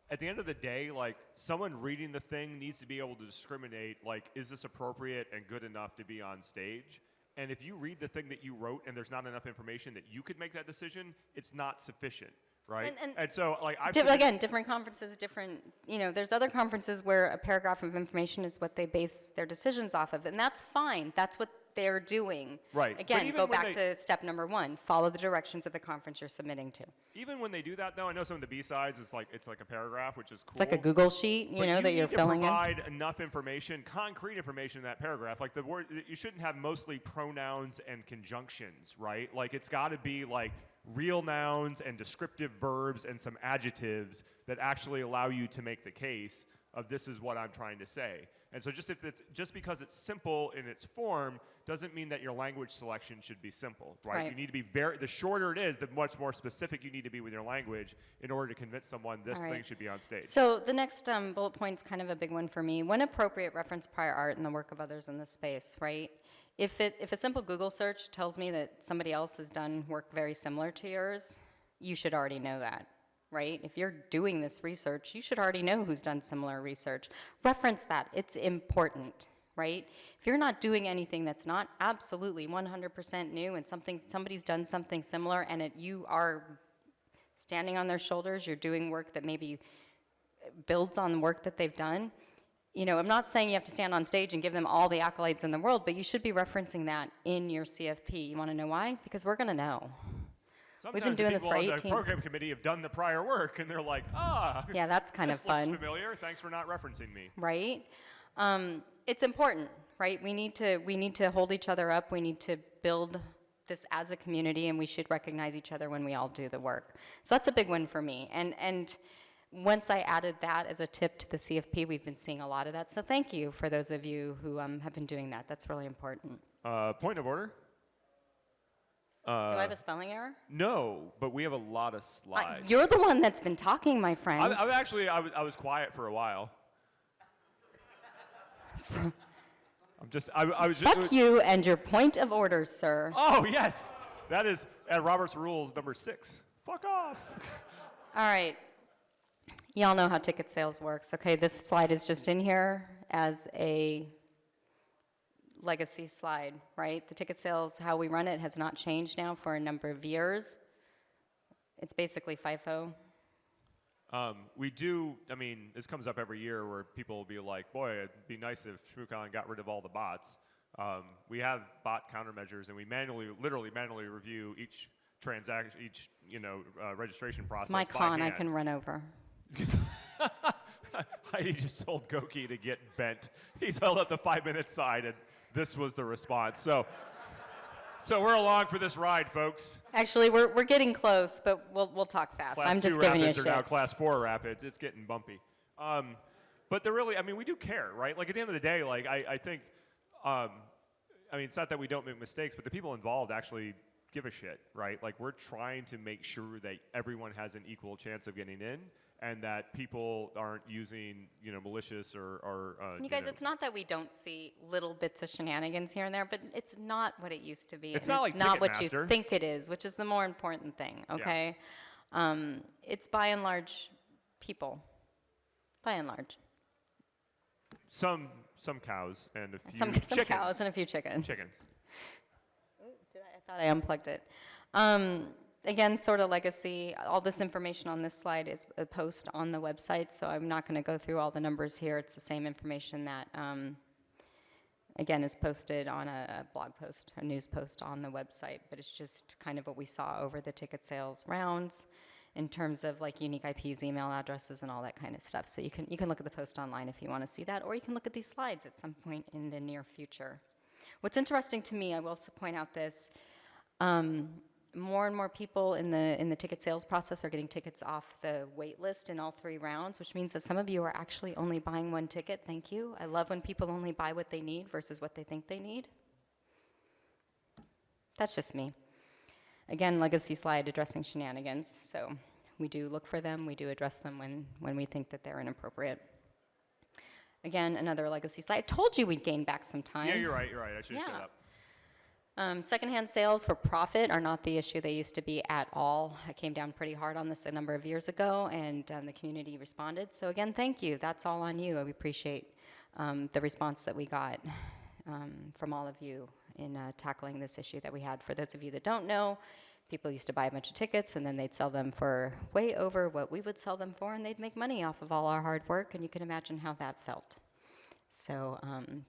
At the end of the day, like, someone reading the thing needs to be able to discriminate, like, is this appropriate and good enough to be on stage? And if you read the thing that you wrote and there's not enough information that you could make that decision, it's not sufficient, right? And so, like, again, different conferences, there's other conferences where a paragraph of information is what they base their decisions off of, and that's fine. That's what they're doing. Right. Again, go back to step number one. Follow the directions of the conference you're submitting to. Even when they do that, though, I know some of the B-sides, it's like a paragraph, which is cool. It's like a Google sheet, that you're filling in. You need to provide enough information, concrete information in that paragraph. Like, the word, you shouldn't have mostly pronouns and conjunctions, right? Like, it's got to be like real nouns and descriptive verbs and some adjectives that actually allow you to make the case of this is what I'm trying to say. And so just because it's simple in its form doesn't mean that your language selection should be simple, right? You need to be the shorter it is, the much more specific you need to be with your language in order to convince someone this thing should be on stage. So the next bullet point's kind of a big one for me. When appropriate, reference prior art and the work of others in this space, right? If a simple Google search tells me that somebody else has done work very similar to yours, you should already know that. Right? If you're doing this research, you should already know who's done similar research. Reference that. It's important, right? If you're not doing anything that's not absolutely 100% new and somebody's done something similar and you are standing on their shoulders, you're doing work that maybe builds on the work that they've done, I'm not saying you have to stand on stage and give them all the accolades in the world, but you should be referencing that in your CFP. You want to know why? Because we're going to know. Sometimes we've been doing this for 18 years. The program committee have done the prior work, and they're like, yeah, that's kind of fun. This looks familiar. Thanks for not referencing me. Right? It's important, right? We need to hold each other up. We need to build this as a community, and we should recognize each other when we all do the work. So that's a big one for me. And once I added that as a tip to the CFP, we've been seeing a lot of that. So thank you for those of you who have been doing that. That's really important. Point of order. Do I have a spelling error? No, but we have a lot of slides. You're the one that's been talking, my friend. I was quiet for a while. Fuck you and your point of order, sir. Oh, yes. That is at Robert's Rules number 6. Fuck off. All right. Y'all know how ticket sales works. Okay, this slide is just in here as a legacy slide, right? The ticket sales, how we run it, has not changed now for a number of years. It's basically FIFO. We do, this comes up every year where people will be like, boy, it'd be nice if ShmooCon got rid of all the bots. We have bot countermeasures, and we literally manually review each transaction, each registration process. It's my con, I can run over. Heidi just told Goki to get bent. He's held up the 5-minute side, and this was the response. So So we're along for this ride, folks. Actually, we're getting close, but we'll talk fast. Class I'm just 2 giving you a rapids are now shit. class 4 rapids. It's getting bumpy. But they're really, I mean, we do care, right? Like at the end of the day, like I think, I mean, it's not that we don't make mistakes, but the people involved actually give a shit, right? Like we're trying to make sure that everyone has an equal chance of getting in, and that people aren't using, malicious or You guys, it's not that we don't see little bits of shenanigans here and there, but it's not what it used to be. It's and not it's like not what you Ticketmaster. think it is, which is the more important thing, okay? It's by and large people. By and large. some cows and a few Some chickens. cows and a few chickens. Chickens. I thought I unplugged it. Again, sort of legacy, all this information on this slide is a post on the website, so I'm not going to go through all the numbers here. It's the same information that, again, is posted on a blog post, a news post on the website, but it's just kind of what we saw over the ticket sales rounds in terms of like unique IPs, email addresses, and all that kind of stuff. So you can look at the post online if you want to see that, or you can look at these slides at some point in the near future. What's interesting to me, I will point out this, more and more people in the ticket sales process are getting tickets off the wait list in all 3 rounds, which means that some of you are actually only buying 1 ticket. Thank you. I love when people only buy what they need versus what they think they need. That's just me. Again, legacy slide addressing shenanigans. So we do look for them. We do address them when we think that they're inappropriate. Again, another legacy slide. I told you we'd gain back some time. Yeah, you're right. I should have Yeah. shut up. Secondhand sales for profit are not the issue they used to be at all. I came down pretty hard on this a number of years ago, and the community responded. So again, thank you. That's all on you. I appreciate the response that we got from all of you in tackling this issue that we had. For those of you that don't know, people used to buy a bunch of tickets, and then they'd sell them for way over what we would sell them for, and they'd make money off of all our hard work, and you can imagine how that felt. So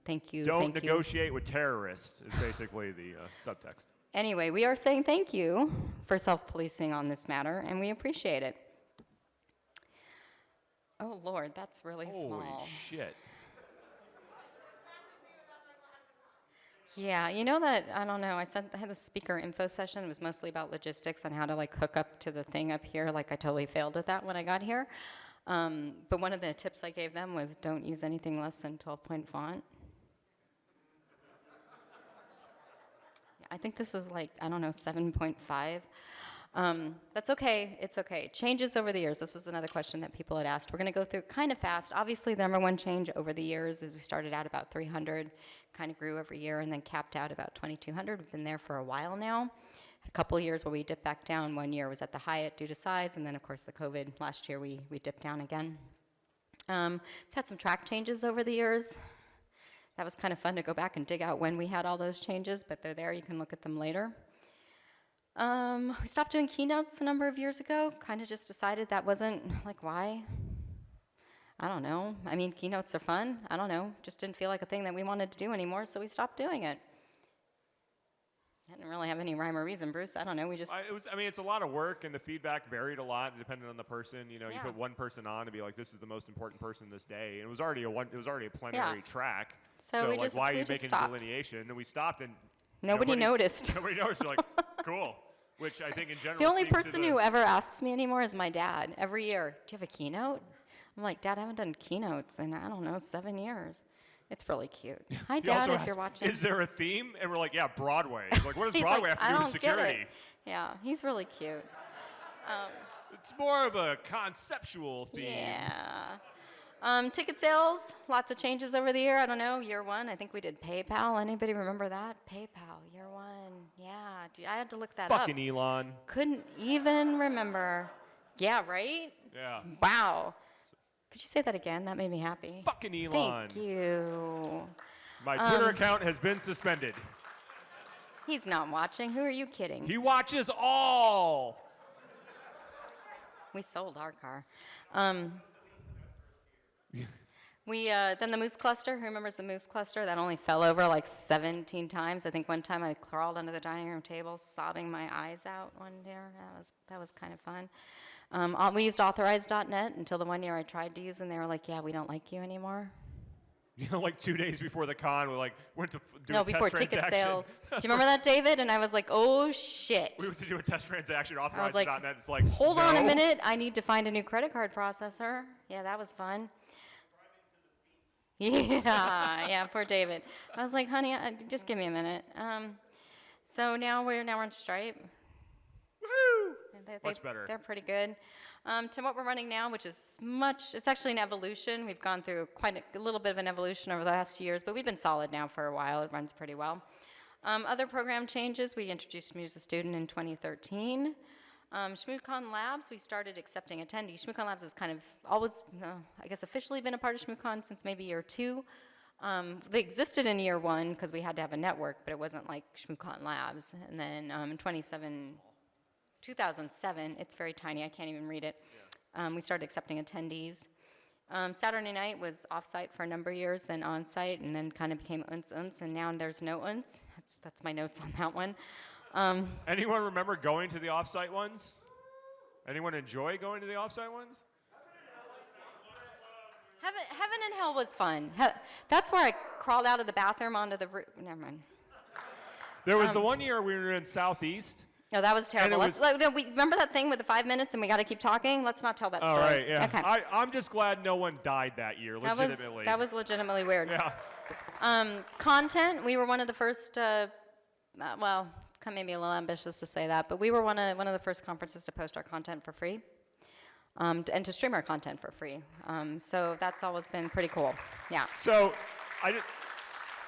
thank you. Don't thank you. negotiate with terrorists is basically the subtext. Anyway, we are saying thank you for self-policing on this matter, and we appreciate it. Oh, Lord, that's really small. Holy shit. Yeah, you know that, I don't know, I had the speaker info session. It was mostly about logistics on how to, like, hook up to the thing up here. Like, I totally failed at that when I got here. But one of the tips I gave them was don't use anything less than 12-point font. I think this is like, I don't know, 7.5. That's okay. It's okay. Changes over the years. This was another question that people had asked. We're going to go through kind of fast. Obviously, the number one change over the years is we started out about 300, kind of grew every year, and then capped out about 2,200. We've been there for a while now. A couple of years where we dipped back down. 1 year was at the Hyatt due to size, and then, of course, the COVID. Last year, we dipped down again. We've had some track changes over the years. That was kind of fun to go back and dig out when we had all those changes, but they're there. You can look at them later. We stopped doing keynotes a number of years ago. Kind of just decided that wasn't, like, why? I don't know. I mean, keynotes are fun. I don't know. Just didn't feel like a thing that we wanted to do anymore, so we stopped doing it. I didn't really have any rhyme or reason, Bruce. I don't know. We just... It's a lot of work, and the feedback varied a lot depending on the person. You Yeah. put one person on to be like, this is the most important person this day. And it was already a plenary track. So we like, just- why are we you just making stopped. delineation? And we stopped, and Nobody noticed. Nobody noticed. You're like, cool. Which I think in general The only speaks to person the- who ever asks me anymore is my dad. Every year, do you have a keynote? I'm like, Dad, I haven't done keynotes in, I don't know, 7 years. It's really cute. Hi, He Dad, also if asks, you're watching. is there a theme? And we're like, yeah, Broadway. He's like, what does He's Broadway like, have to do I with don't get security? it. Yeah, he's really cute. It's more of a conceptual theme. Yeah. Ticket sales, lots of changes over the year. I don't know, year 1, I think we did PayPal. Anybody remember that? PayPal, year 1. Yeah, I had to look that up. Fucking Elon. Couldn't even remember. Yeah, right? Yeah. Wow. Could you say that again? That made me happy. Fucking Elon. Thank you. My Twitter account has been suspended. He's not watching. Who are you kidding? He watches all. We sold our car. Then the Moose Cluster. Who remembers the Moose Cluster? That only fell over like 17 times. I think one time I crawled under the dining room table, sobbing my eyes out one day. That was kind of fun. We used authorize.net until the one year I tried to use, and they were like, "Yeah, we don't like you anymore." You know, like 2 days before the con, we like went to do No, a test before transaction. ticket sales. Do you remember that, David? And I was like, oh, shit. We went to do a test transaction, I was authorized like, .net. It's like, hold on a no. minute. I need to find a new credit card processor. Yeah, that was fun. Yeah, yeah, poor David. I was like, honey, just give me a minute. So now we're on Stripe. Woo! They- Much better. They're pretty good. To what we're running now, which is it's actually an evolution. We've gone through quite a little bit of an evolution over the last years, but we've been solid now for a while. It runs pretty well. Other program changes, we introduced Shmooze a Student in 2013. ShmooCon Labs, we started accepting attendees. ShmooCon Labs has kind of always, I guess, officially been a part of ShmooCon since maybe year 2. They existed in year 1 because we had to have a network, but it wasn't like ShmooCon Labs. And then in 2007, it's very tiny, I can't even read it. We started accepting attendees. Saturday night was off-site for a number of years, then on-site, and then kind of became unce, and now there's no unce. That's my notes on that one. Anyone remember going to the off-site ones? Anyone enjoy going to the off-site ones? Heaven and Hell was fun. That's where I crawled out of the bathroom onto the roof. Never mind. There was the one year we were in Southeast. Oh, that was terrible. was- We remember that thing with the 5 minutes and we got to keep talking? Let's not tell that story. All right, yeah. Okay. I'm just glad no one died that year, legitimately. That was legitimately weird. Yeah. Content, we were one of the first, well, it's kind of maybe a little ambitious to say that, but we were one of the first conferences to post our content for free and to stream our content for free. So that's always been pretty cool. Yeah. So,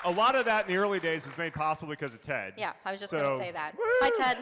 a lot of that in the early days was made possible because of TED. Yeah, I was just So- going to say that. Woo! Hi, Ted.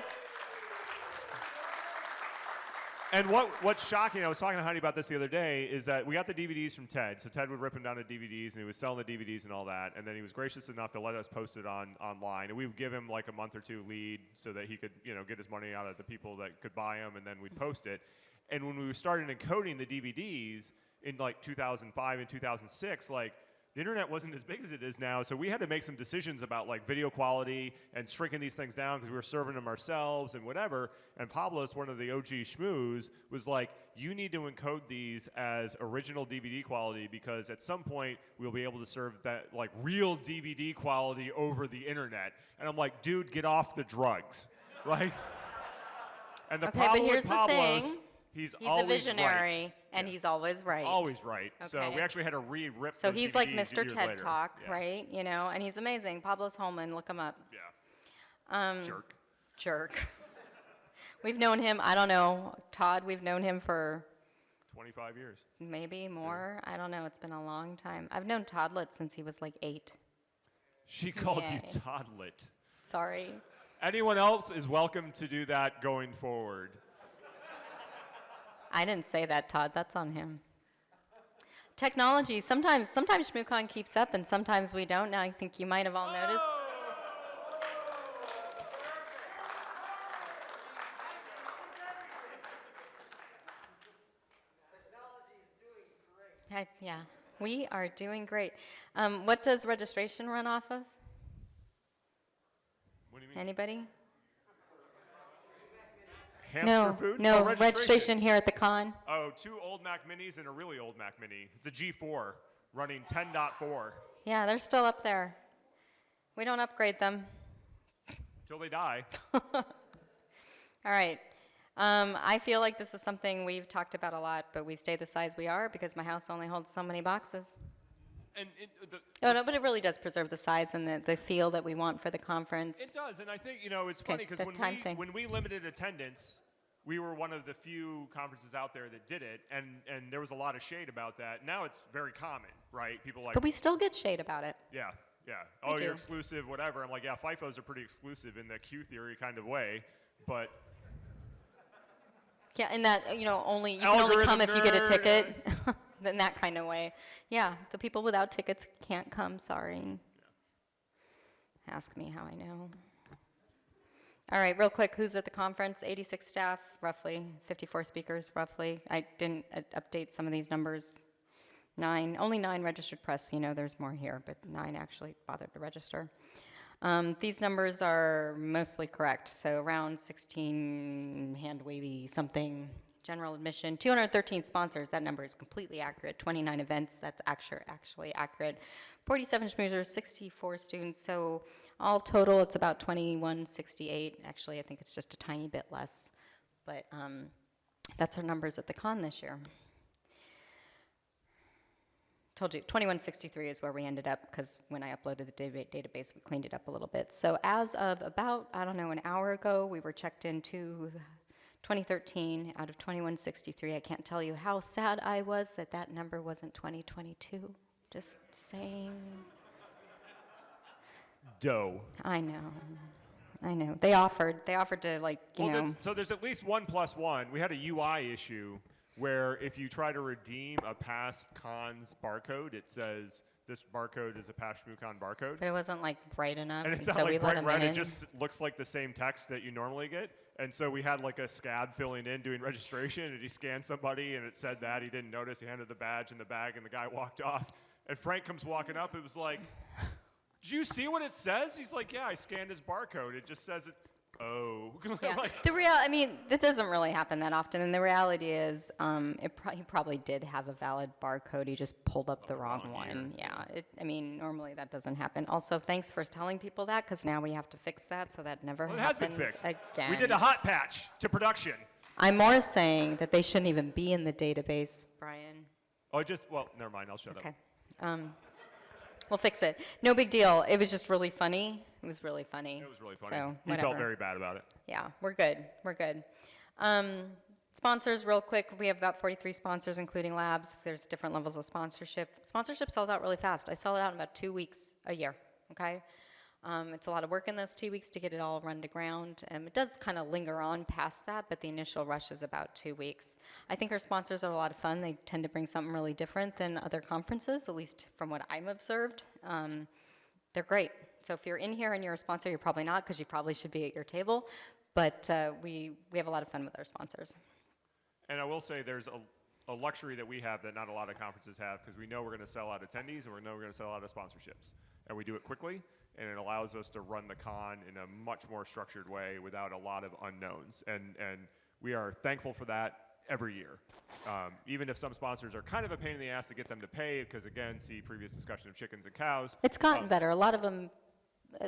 And what's shocking, I was talking to Heidi about this the other day, is that we got the DVDs from Ted. So Ted would rip them down to DVDs, and he was selling the DVDs and all that. And then he was gracious enough to let us post it online. And we would give him like a month or 2 lead so that he could, get his money out of the people that could buy them, and then we'd post it. And when we started encoding the DVDs in like 2005 and 2006, like, the internet wasn't as big as it is now, so we had to make some decisions about like video quality and shrinking these things down because we were serving them ourselves and whatever. And Pablos, one of the OG schmooze, was like, you need to encode these as original DVD quality because at some point we'll be able to serve that like real DVD quality over the internet. And I'm like, dude, get off the drugs, right? And the Okay, problem but here's with the Pablos, thing. he's He's always a visionary, right. and he's always right. Always right. So Okay. we actually had to re-rip So those he's like DVDs Mr. years TED later. Talk, Yeah. right? And he's amazing. Pablos Holman, look him up. Yeah. Jerk. Jerk. We've known him, I don't know, Todd, we've known him for 25 years. maybe more. I don't know, it's been a long time. I've known Toddlet since he was like 8. She called you Yay. Toddlet. Sorry. Anyone else is welcome to do that going forward. I didn't say that, Todd. That's on him. Technology. Sometimes ShmooCon keeps up, and sometimes we don't. Now I think you might have all noticed. Yeah, we are doing great. What does registration run off of? What do you mean? Anybody? Hamster No, food? no, Oh, registration here at the con. Oh, 2 old Mac Minis and a really old Mac Mini. It's a G4 running 10.4 Yeah, they're still up there. We don't upgrade them. till they die. All right. I feel like this is something we've talked about a lot, but we stay the size we are because my house only holds so many boxes. And Oh, no, but it really does preserve the size and the feel that we want for the conference. it does, and I think, it's funny because the time thing. when we limited attendance, we were one of the few conferences out there that did it, and there was a lot of shade about that. Now it's very common, right? People like, But we still get shade about it. yeah. We Oh, you're do. exclusive, whatever. I'm like, yeah, FIFOs are pretty exclusive in the Q theory kind of way, but Yeah, in that, you can only come if you get a nerd, ticket. In that kind of way. Yeah, the people without tickets can't come, sorry. Ask me how I know. All right, real quick, who's at the conference? 86 staff, roughly, 54 speakers, roughly. I didn't update some of these numbers. Only 9 registered press, there's more here, but 9 actually bothered to register. These numbers are mostly correct, so around 16 hand-wavy something general admission, 213 sponsors, that number is completely accurate, 29 events, that's actually accurate, 47 schmoozers, 64 students, so all total, it's about 2168. Actually, I think it's just a tiny bit less, but that's our numbers at the con this year. Told you, 2163 is where we ended up, because when I uploaded the database, we cleaned it up a little bit. So as of about, I don't know, an hour ago, we were checked into 2013 out of 2163. I can't tell you how sad I was that that number wasn't 2022. Just saying. Dough. I know. They offered to, like, you know. So there's at least 1+1. We had a UI issue where if you try to redeem a past con's barcode, it says this barcode is a past ShmooCon barcode. But it wasn't, like, bright enough. And it's so not we like let bright them red, in. it just looks like the same text that you normally get. And so we had like a scab filling in doing registration, and he scanned somebody and it said that. He didn't notice, he handed the badge in the bag, and the guy walked off. And Frank comes walking up, it was like, did you see what it says? He's like, yeah, I scanned his barcode. It just says it. Oh. Yeah. Like, I mean, this doesn't really happen that often, and the reality is, he probably did have a valid barcode. He just pulled up the wrong one. Yeah. I mean, normally that doesn't happen. Also, thanks for telling people that, because now we have to fix that, so that never well, it happens has been fixed. again. We did a hot patch to production. I'm more saying that they shouldn't even be in the database, Brian. Oh, well, never mind. I'll shut Okay. up. We'll fix it. No big deal. It was just really funny. It was really funny. It was really funny. So, He whatever. felt very bad about it. Yeah, we're good. We're good. Sponsors, real quick. We have about 43 sponsors, including labs. There's different levels of sponsorship. Sponsorship sells out really fast. I sell it out in about 2 weeks a year, okay? It's a lot of work in those 2 weeks to get it all run to ground. It does kind of linger on past that, but the initial rush is about 2 weeks. I think our sponsors are a lot of fun. They tend to bring something really different than other conferences, at least from what I've observed. They're great. So if you're in here and you're a sponsor, you're probably not, because you probably should be at your table. But we have a lot of fun with our sponsors. And I will say there's a luxury that we have that not a lot of conferences have, because we know we're going to sell out attendees and we know we're going to sell out of sponsorships. And we do it quickly, and it allows us to run the con in a much more structured way without a lot of unknowns. And we are thankful for that every year. Even if some sponsors are kind of a pain in the ass to get them to pay, because again, see previous discussion of chickens and cows. It's gotten better. A lot of them,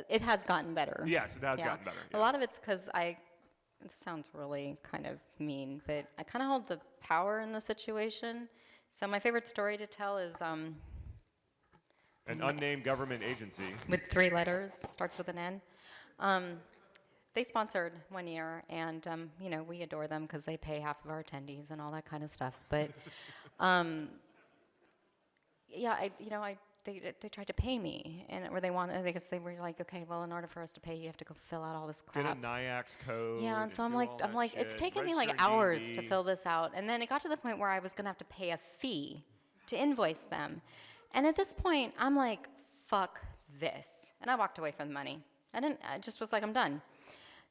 it has gotten better. Yes, it has gotten better. A lot of it's because it sounds really kind of mean, but I kind of hold the power in the situation. So my favorite story to tell is An unnamed government agency. with 3 letters, starts with an N. They sponsored one year, and you know, we adore them because they pay half of our attendees and all that kind of stuff. But yeah, they tried to pay me, I guess they were like, okay, well, in order for us to pay you, have to go fill out all this crap. Get a NIAX code. Yeah, and so I'm do like, all that it's shit, taken me like register hours D&D. to fill this out, and then it got to the point where I was gonna have to pay a fee to invoice them, and at this point, I'm like, fuck this, and I walked away from the money. I just was like, I'm done.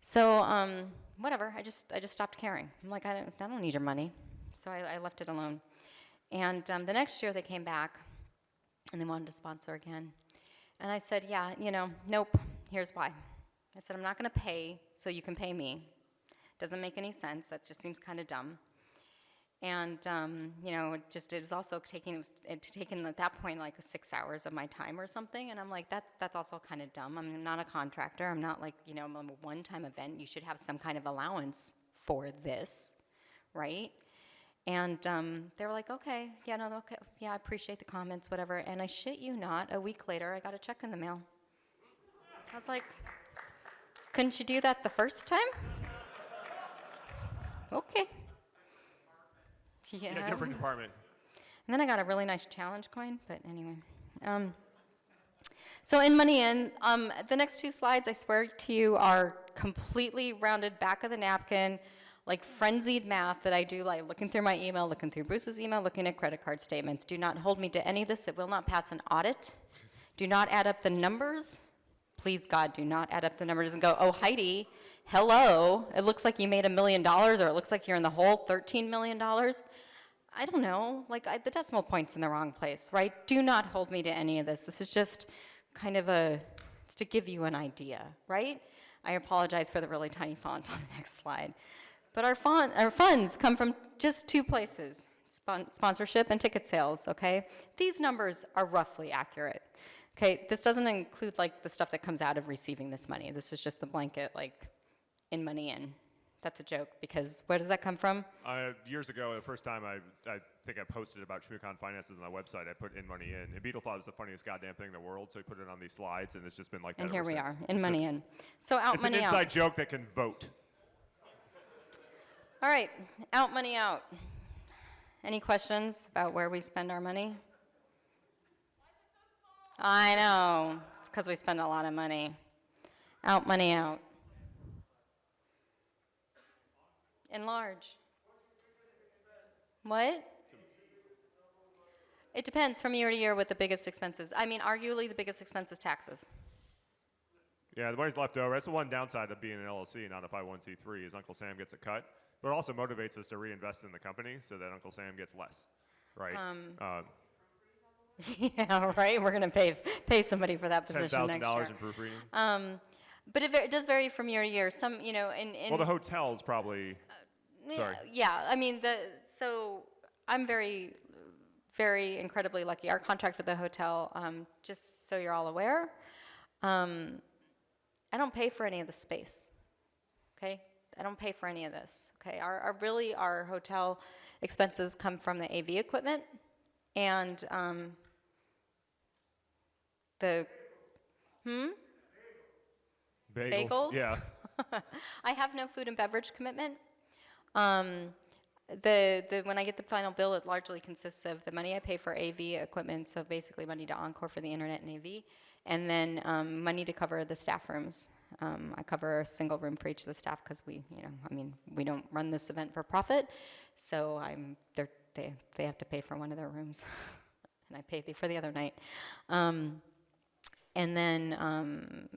So whatever, I just stopped caring. I'm like, I don't need your money, so I left it alone. And the next year they came back, and they wanted to sponsor again, and I said, yeah, nope. Here's why. I said, I'm not going to pay so you can pay me. Doesn't make any sense. That just seems kind of dumb. And, it was also taking at that point like 6 hours of my time or something. And I'm like, that's also kind of dumb. I'm not a contractor. I'm not like, I'm a one-time event. You should have some kind of allowance for this, right? And they were like, okay, I appreciate the comments, whatever. And I shit you not, a week later, I got a check in the mail. I was like, couldn't you do that the first time? Okay. Yeah. Yeah, different department. And then I got a really nice challenge coin, but anyway. So in Money In, the next 2 slides, I swear to you, are completely rounded back of the napkin, like frenzied math that I do, like looking through my email, looking through Bruce's email, looking at credit card statements. Do not hold me to any of this. It will not pass an audit. Do not add up the numbers. Please, God, do not add up the numbers and go, oh, Heidi, hello, it looks like you made $1 million, or it looks like you're in the hole, $13 million. I don't know, the decimal point's in the wrong place, right? Do not hold me to any of this. This is just kind of it's to give you an idea, right? I apologize for the really tiny font on the next slide. But our funds come from just two places, sponsorship and ticket sales, okay? These numbers are roughly accurate. Okay, this doesn't include like the stuff that comes out of receiving this money. This is just the blanket, like, in money in. That's a joke, because where does that come from? Years ago, the first time I think I posted about ShmooCon finances on my website, I put in money in. And Beetle thought it was the funniest goddamn thing in the world, so he put it on these slides, and it's just been like that And here ever we since. are, in money in. So out money out. It's an inside joke that can vote. All right, out money out. Any questions about where we spend our money? I know, it's because we spend a lot of money. Out money out. Enlarge. What? It depends from year to year what the biggest expense is. I mean, arguably the biggest expense is taxes. Yeah, the money's left over. That's the one downside of being an LLC, not a 501c3, is Uncle Sam gets a cut. But it also motivates us to reinvest in the company so that Uncle Sam gets less, right? Yeah, right, we're gonna pay somebody for that position next year. $10,000 in proofreading. But it does vary from year to year. Some, you know, in Well, the hotel's probably, sorry. Yeah, I mean, so I'm very, very incredibly lucky. Our contract with the hotel, just so you're all aware, I don't pay for any of the space, okay? I don't pay for any of this, okay? Our hotel expenses come from the AV equipment and the, Bagels? Yeah. I have no food and beverage commitment. When I get the final bill, it largely consists of the money I pay for AV equipment, so basically money to Encore for the internet and AV, and then money to cover the staff rooms. I cover a single room for each of the staff because we don't run this event for profit, so they have to pay for one of their rooms, and I pay for the other night. And then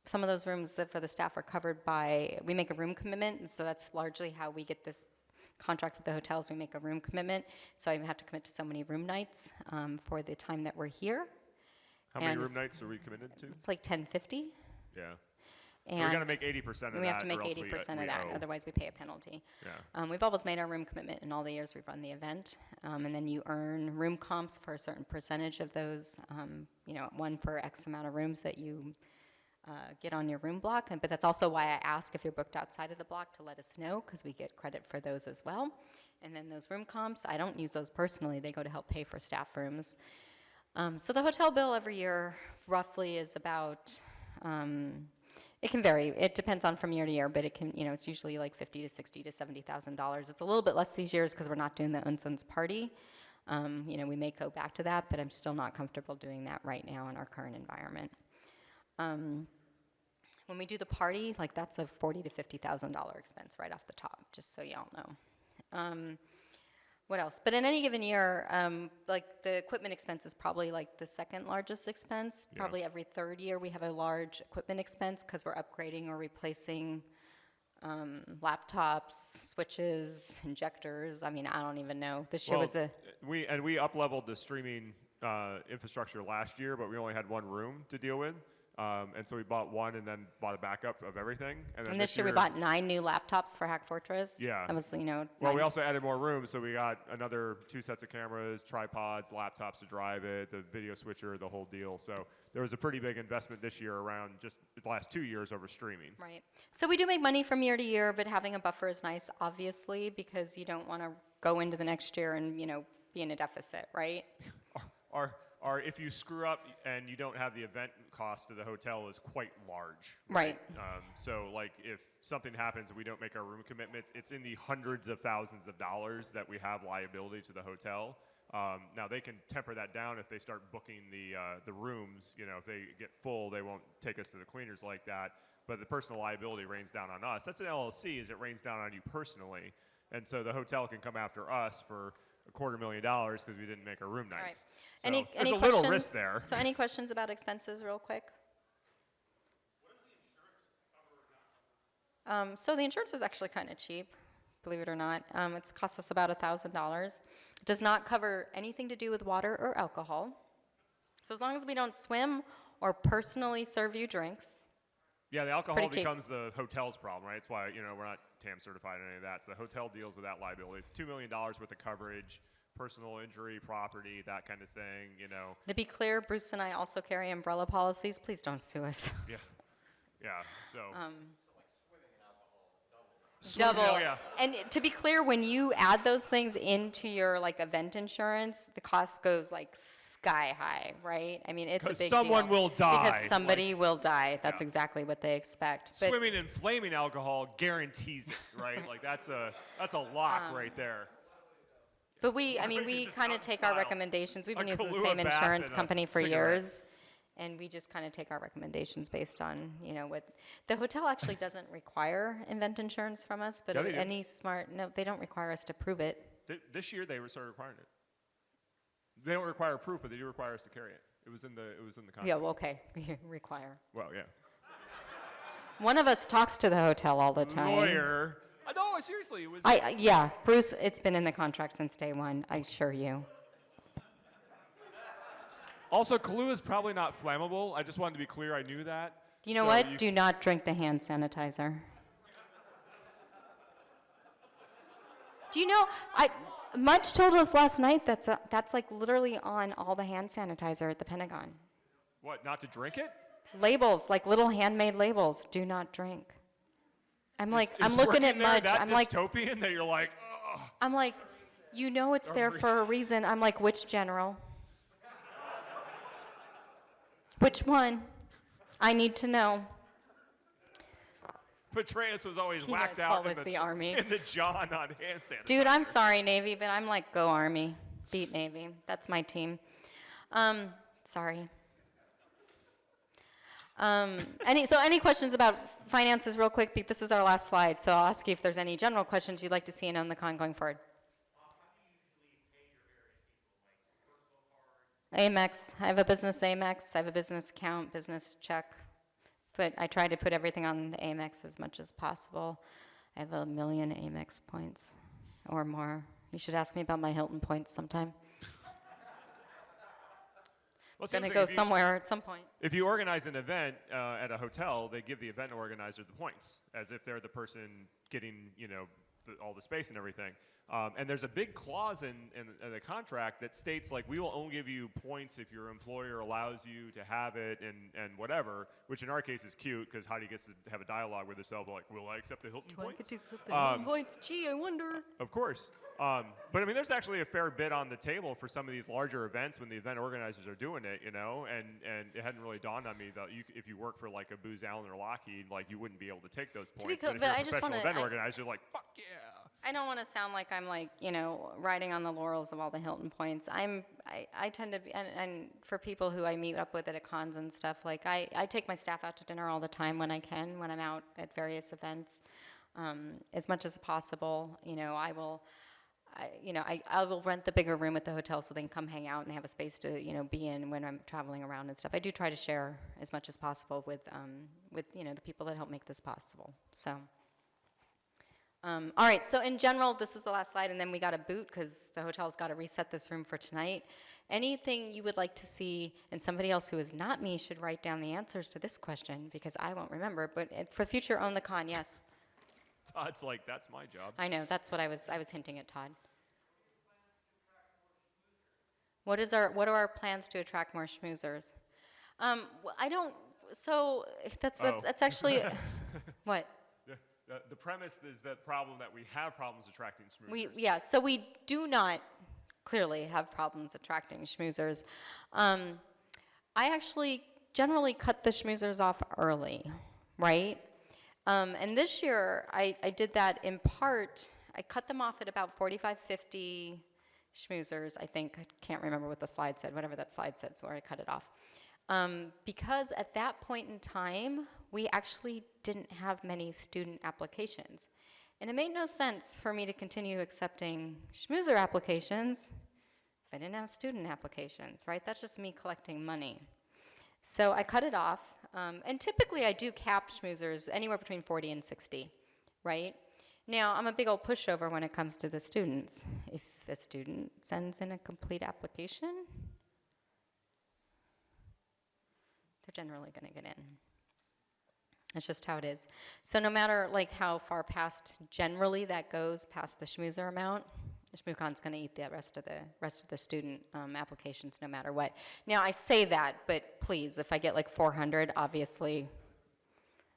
some of those rooms for the staff are covered by, we make a room commitment, and so that's largely how we get this contract with the hotels. We make a room commitment, so I have to commit to so many room nights for the time that we're here. How many room nights are we committed to? It's like 1050. Yeah. And we're going to make 80% of that. we have to make or else 80% we of that, owe. otherwise we pay a penalty. Yeah. We've always made our room commitment in all the years we've run the event, and then you earn room comps for a certain percentage of those, one for X amount of rooms that you get on your room block. But that's also why I ask if you're booked outside of the block to let us know, because we get credit for those as well. And then those room comps, I don't use those personally. They go to help pay for staff rooms. So the hotel bill every year roughly is about, it can vary. It depends on from year to year, but it can, it's usually like $50,000 to $60,000 to $70,000. It's a little bit less these years because we're not doing the Unsons party. We may go back to that, but I'm still not comfortable doing that right now in our current environment. When we do the party, like that's a $40,000 to $50,000 expense right off the top, just so y'all know. What else? But in any given year, like the equipment expense is probably like the second largest expense. Yeah. Probably every third year we have a large equipment expense because we're upgrading or replacing laptops, switches, injectors. I mean, I don't even know. This year was we up-leveled the streaming infrastructure last year, but we only had one room to deal with. And so we bought one and then bought a backup of everything. And then And this year we bought 9 new laptops for Hack Fortress. Yeah. That was, Well, we also added more rooms, so we got another 2 sets of cameras, tripods, laptops to drive it, the video switcher, the whole deal. So there was a pretty big investment this year around just the last 2 years over streaming. Right. So we do make money from year to year, but having a buffer is nice, obviously, because you don't want to go into the next year and, be in a deficit, right? Or if you screw up and you don't have the event cost of the hotel is quite large. Right. So like if something happens and we don't make our room commitment, it's in the hundreds of thousands of dollars that we have liability to the hotel. Now they can temper that down if they start booking the rooms. If they get full, they won't take us to the cleaners like that. But the personal liability rains down on us. That's an LLC, is it rains down on you personally. And so the hotel can come after us for $250,000 because we didn't make our room nights. Right. So Any there's a questions? little risk there. So any questions about expenses real quick? So the insurance is actually kind of cheap, believe it or not. It costs us about $1,000. It does not cover anything to do with water or alcohol. So as long as we don't swim or personally serve you drinks, Yeah, the alcohol pretty cheap. becomes the hotel's problem, right? That's why, we're not TAM certified or any of that. So the hotel deals with that liability. It's $2 million worth of coverage, personal injury, property, that kind of thing. To be clear, Bruce and I also carry umbrella policies. Please don't sue us. Yeah. Yeah, so. Double. Oh, yeah. And to be clear, when you add those things into your like event insurance, the cost goes like sky high, right? I mean, it's a 'Cause big someone deal. will die, Because somebody will die. That's Yeah. exactly what they expect. But Swimming in flaming alcohol guarantees it, right? Like that's a lock right there. But we It's just kind out of in take our style. recommendations. We've A been using the Kahlua same bath insurance and a company for cigarette. years. And we just kind of take our recommendations based on, what, the hotel actually doesn't require event insurance from us, but Yeah, they do. no, they don't require us to prove it. This year they started requiring it. They don't require proof, but they do require us to carry it. It was in the contract. Yeah, well, okay, require. Well, yeah. One of us talks to the hotel all the time. Lawyer. No, seriously, it was. Yeah, Bruce, it's been in the contract since day one, I assure you. Also, Kahlua is probably not flammable. I just wanted to be clear. I knew that. You know So what? Do not drink the hand sanitizer. Do you know, Mudge told us last night that's like literally on all the hand sanitizer at the Pentagon. What? Not to drink it? Labels, like little handmade labels, do not drink. I'm like, I'm Is looking working at there Mudge, that I'm like, dystopian that you're like, ugh. it's there for a reason. I'm like, which general? Which one? I need to know. Petraeus was always Yeah, whacked it's out always the Army. in the John on hand sanitizer. Dude, I'm sorry, Navy, but I'm like, go Army. Beat Navy. That's my team. Sorry. Any questions about finances real quick? This is our last slide, so I'll ask you if there's any general questions you'd like to see in on the con going forward. Amex. I have a business Amex. I have a business account, business check. But I try to put everything on the Amex as much as possible. I have 1 million Amex points or more. You should ask me about my Hilton points sometime. Well, Gonna same go thing. somewhere at some point. If you organize an event at a hotel, they give the event organizer the points, as if they're the person getting, all the space and everything. And there's a big clause in the contract that states, like, we will only give you points if your employer allows you to have it and whatever, which in our case is cute, because Heidi gets to have a dialogue with herself, like, will I accept the Hilton points? Points? Gee, I wonder. Of course. But I mean, there's actually a fair bit on the table for some of these larger events when the event organizers are doing it, and it hadn't really dawned on me that if you work for like a Booz Allen or Lockheed, like you wouldn't be able to take those points. clear, But if but you're a I just professional wanna- event I- organizer, you're like, fuck yeah. I don't want to sound like I'm like, riding on the laurels of all the Hilton points. I tend to be, and for people who I meet up with at cons and stuff, like I take my staff out to dinner all the time when I can, when I'm out at various events, as much as possible. I will rent the bigger room at the hotel so they can come hang out and they have a space to, be in when I'm traveling around and stuff. I do try to share as much as possible with the people that help make this possible. So. All right, so in general, this is the last slide, and then we got to boot because the hotel's got to reset this room for tonight. Anything you would like to see, and somebody else who is not me should write down the answers to this question because I won't remember, but for future Own the Con, yes. Todd's like, that's my job. I know, that's what I was hinting at, Todd. What are our plans to attract more schmoozers? That's actually, what? The premise is the problem that we have problems attracting schmoozers. So we do not clearly have problems attracting schmoozers. I actually generally cut the schmoozers off early, right? And this year I did that in part. I cut them off at about 45, 50 schmoozers, I think. I can't remember what the slide said, whatever that slide said, so I cut it off. Because at that point in time, we actually didn't have many student applications. And it made no sense for me to continue accepting schmoozer applications if I didn't have student applications, right? That's just me collecting money. So I cut it off, and typically I do cap schmoozers anywhere between 40 and 60, right? Now, I'm a big old pushover when it comes to the students. If a student sends in a complete application, they're generally going to get in. That's just how it is. So no matter like how far past generally that goes past the schmoozer amount, ShmooCon's going to eat the rest of the student applications no matter what. Now I say that, but please, if I get like 400, obviously,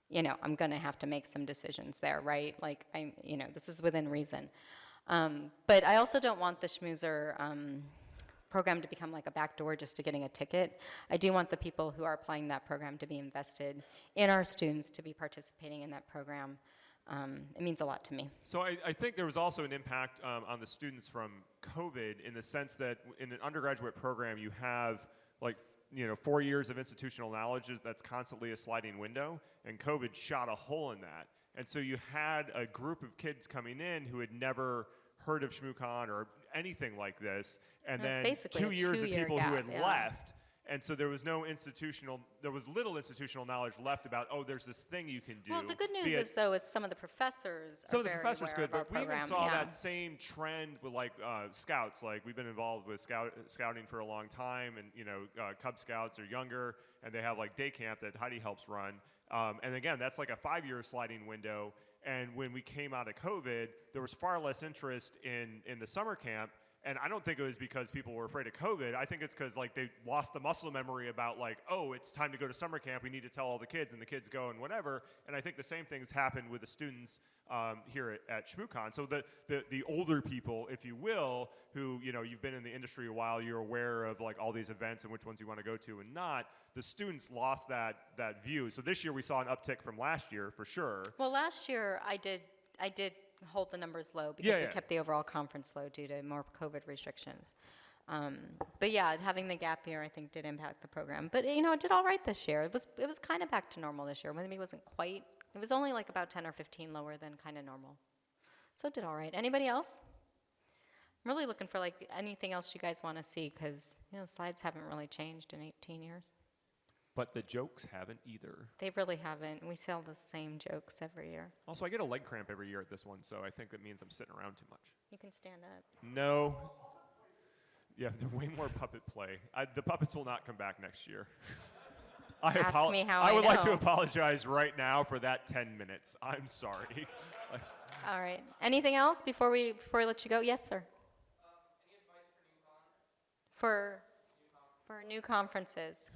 you know, I'm going to have to make some decisions there, right? Like this is within reason. But I also don't want the schmoozer program to become like a backdoor just to getting a ticket. I do want the people who are applying that program to be invested in our students, to be participating in that program. It means a lot to me. So I think there was also an impact on the students from COVID in the sense that in an undergraduate program you have like 4 years of institutional knowledge that's constantly a sliding window, and COVID shot a hole in that. And so you had a group of kids coming in who had never heard of ShmooCon or anything like this, and then basically 2 a years of two-year people gap, who had yeah. left. And so there was little institutional knowledge left about, oh, there's this thing you can do. Well, the good news is, though, is some of the professors Some are of the very professors aware good, of our but we even program, saw yeah. that same trend with like scouts. Like we've been involved with scouting for a long time, and Cub Scouts are younger, and they have like day camp that Heidi helps run. And again, that's like a 5-year sliding window. And when we came out of COVID, there was far less interest in the summer camp. And I don't think it was because people were afraid of COVID. I think it's because like they lost the muscle memory about like, oh, it's time to go to summer camp. We need to tell all the kids, and the kids go and whatever. And I think the same things happened with the students here at ShmooCon. So the older people, if you will, who you've been in the industry a while, you're aware of like all these events and which ones you want to go to and not. The students lost that view. So this year we saw an uptick from last year for sure. Well, last year I did hold the numbers low because we kept the overall conference low due to more COVID restrictions. But yeah, having the gap year I think did impact the program. But it did all right this year. It was kind of back to normal this year. Maybe it wasn't quite. It was only like about 10 or 15 lower than kind of normal. So it did all right. Anybody else? I'm really looking for like anything else you guys want to see because the slides haven't really changed in 18 years. But the jokes haven't either. They really haven't. We sell the same jokes every year. Also, I get a leg cramp every year at this one, so I think that means I'm sitting around too much. You can stand up. No. Yeah, there's way more puppet play. The puppets will not come back next year. Ask me how I would like to know. apologize right now for that 10 minutes. I'm sorry. All right. Anything else before we let you go? Yes, sir. Any advice for new cons? For new conferences.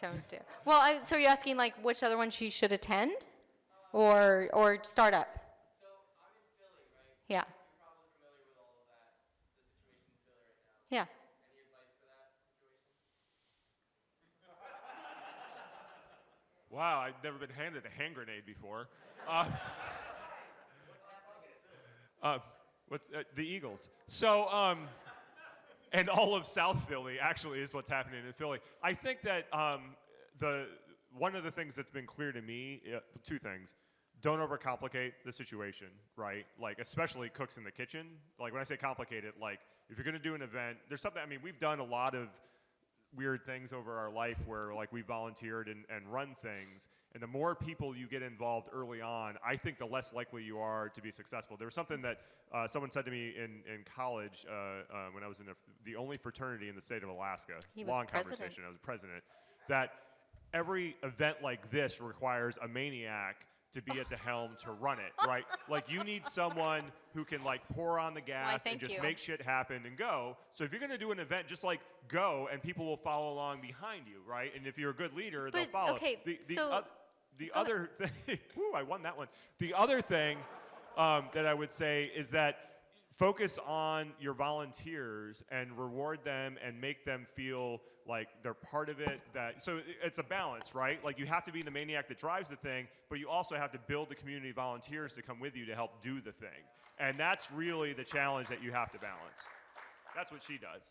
Don't do. Well, so you're asking like which other one she should attend, or start up? So I'm in Philly, right? Yeah. You're probably familiar with all of that, the situation in Philly right now. Yeah. Any advice for that situation? Wow, I've never been handed a hand grenade before. The Eagles. So, and all of South Philly actually is what's happening in Philly. I think that one of the things that's been clear to me, two things. Don't overcomplicate the situation, right? Like, especially cooks in the kitchen. Like, when I say complicated, like, if you're going to do an event, there's something, we've done a lot of weird things over our life where, like, we volunteered and run things. And the more people you get involved early on, I think the less likely you are to be successful. There was something that someone said to me in college when I was in the only fraternity in the state of Alaska. He was Long president. conversation. I was president. That every event like this requires a maniac to be at the helm to run it, right? Like, you need someone who can like pour on the gas thank and just you. make shit happen and go. So if you're gonna do an event, just like go, and people will follow along behind you, right? And if you're a good leader, they'll But, follow. okay, The other thing, woo, I won that one. The other thing that I would say is that focus on your volunteers and reward them and make them feel like they're part of it. So it's a balance, right? Like, you have to be the maniac that drives the thing, but you also have to build the community of volunteers to come with you to help do the thing. And that's really the challenge that you have to balance. That's what she does.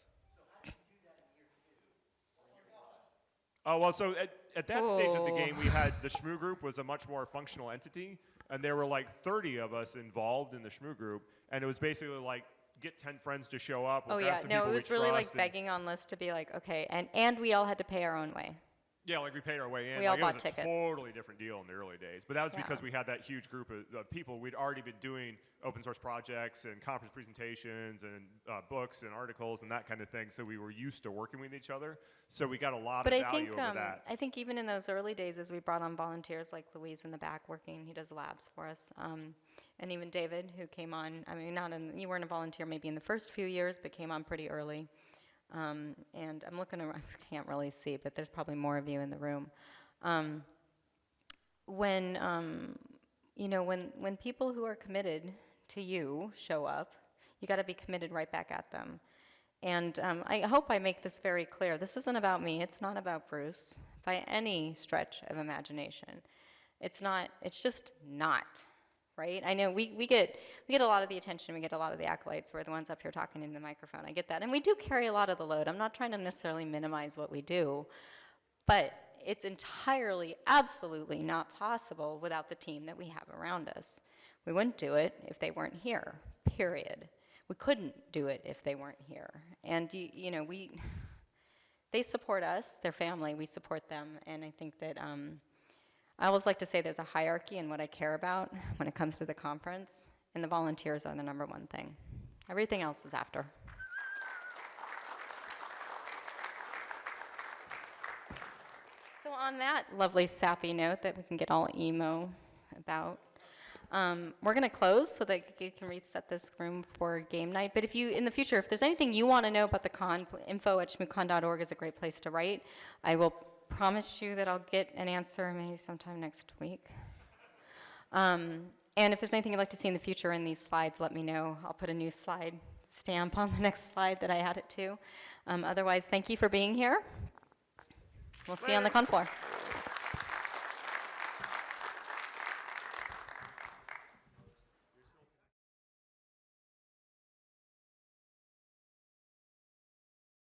Oh, well, so at that stage of the game, we had the Shmoo group was a much more functional entity, and there were like 30 of us involved in the Shmoo group, and it was basically like, get 10 friends to show up. We'll Oh grab yeah, some no, people it we was really like trust, begging on lists to be like, okay, and we all had to pay our own way. Yeah, like we paid our way in. We all Like, bought it was a tickets. totally different deal in the early days. But that was because Yeah. we had that huge group of people. We'd already been doing open source projects and conference presentations and books and articles and that kind of thing. So we were used to working with each other. So we got a lot But of I value think, over that. I think even in those early days, as we brought on volunteers like Louise in the back working, he does labs for us, and even David, who came on, I mean, you weren't a volunteer maybe in the first few years, but came on pretty early. And I'm looking around, I can't really see, but there's probably more of you in the room. When people who are committed to you show up, you got to be committed right back at them. And I hope I make this very clear. This isn't about me. It's not about Bruce by any stretch of imagination. It's not. It's just not. Right? I know we get a lot of the attention. We get a lot of the accolades. We're the ones up here talking into the microphone. I get that. And we do carry a lot of the load. I'm not trying to necessarily minimize what we do. But it's entirely, absolutely not possible without the team that we have around us. We wouldn't do it if they weren't here, period. We couldn't do it if they weren't here. And, they support us, their family, we support them. And I think that I always like to say there's a hierarchy in what I care about when it comes to the conference, and the volunteers are the number one thing. Everything else is after. So on that lovely sappy note that we can get all emo about, we're going to close so that you can reset this room for game night. But if you, in the future, if there's anything you want to know about the con, info@shmoocon.org is a great place to write. I will promise you that I'll get an answer maybe sometime next week. And if there's anything you'd like to see in the future in these slides, let me know. I'll put a new slide stamp on the next slide that I add it to. Otherwise, thank you for being here. We'll see you on the con floor.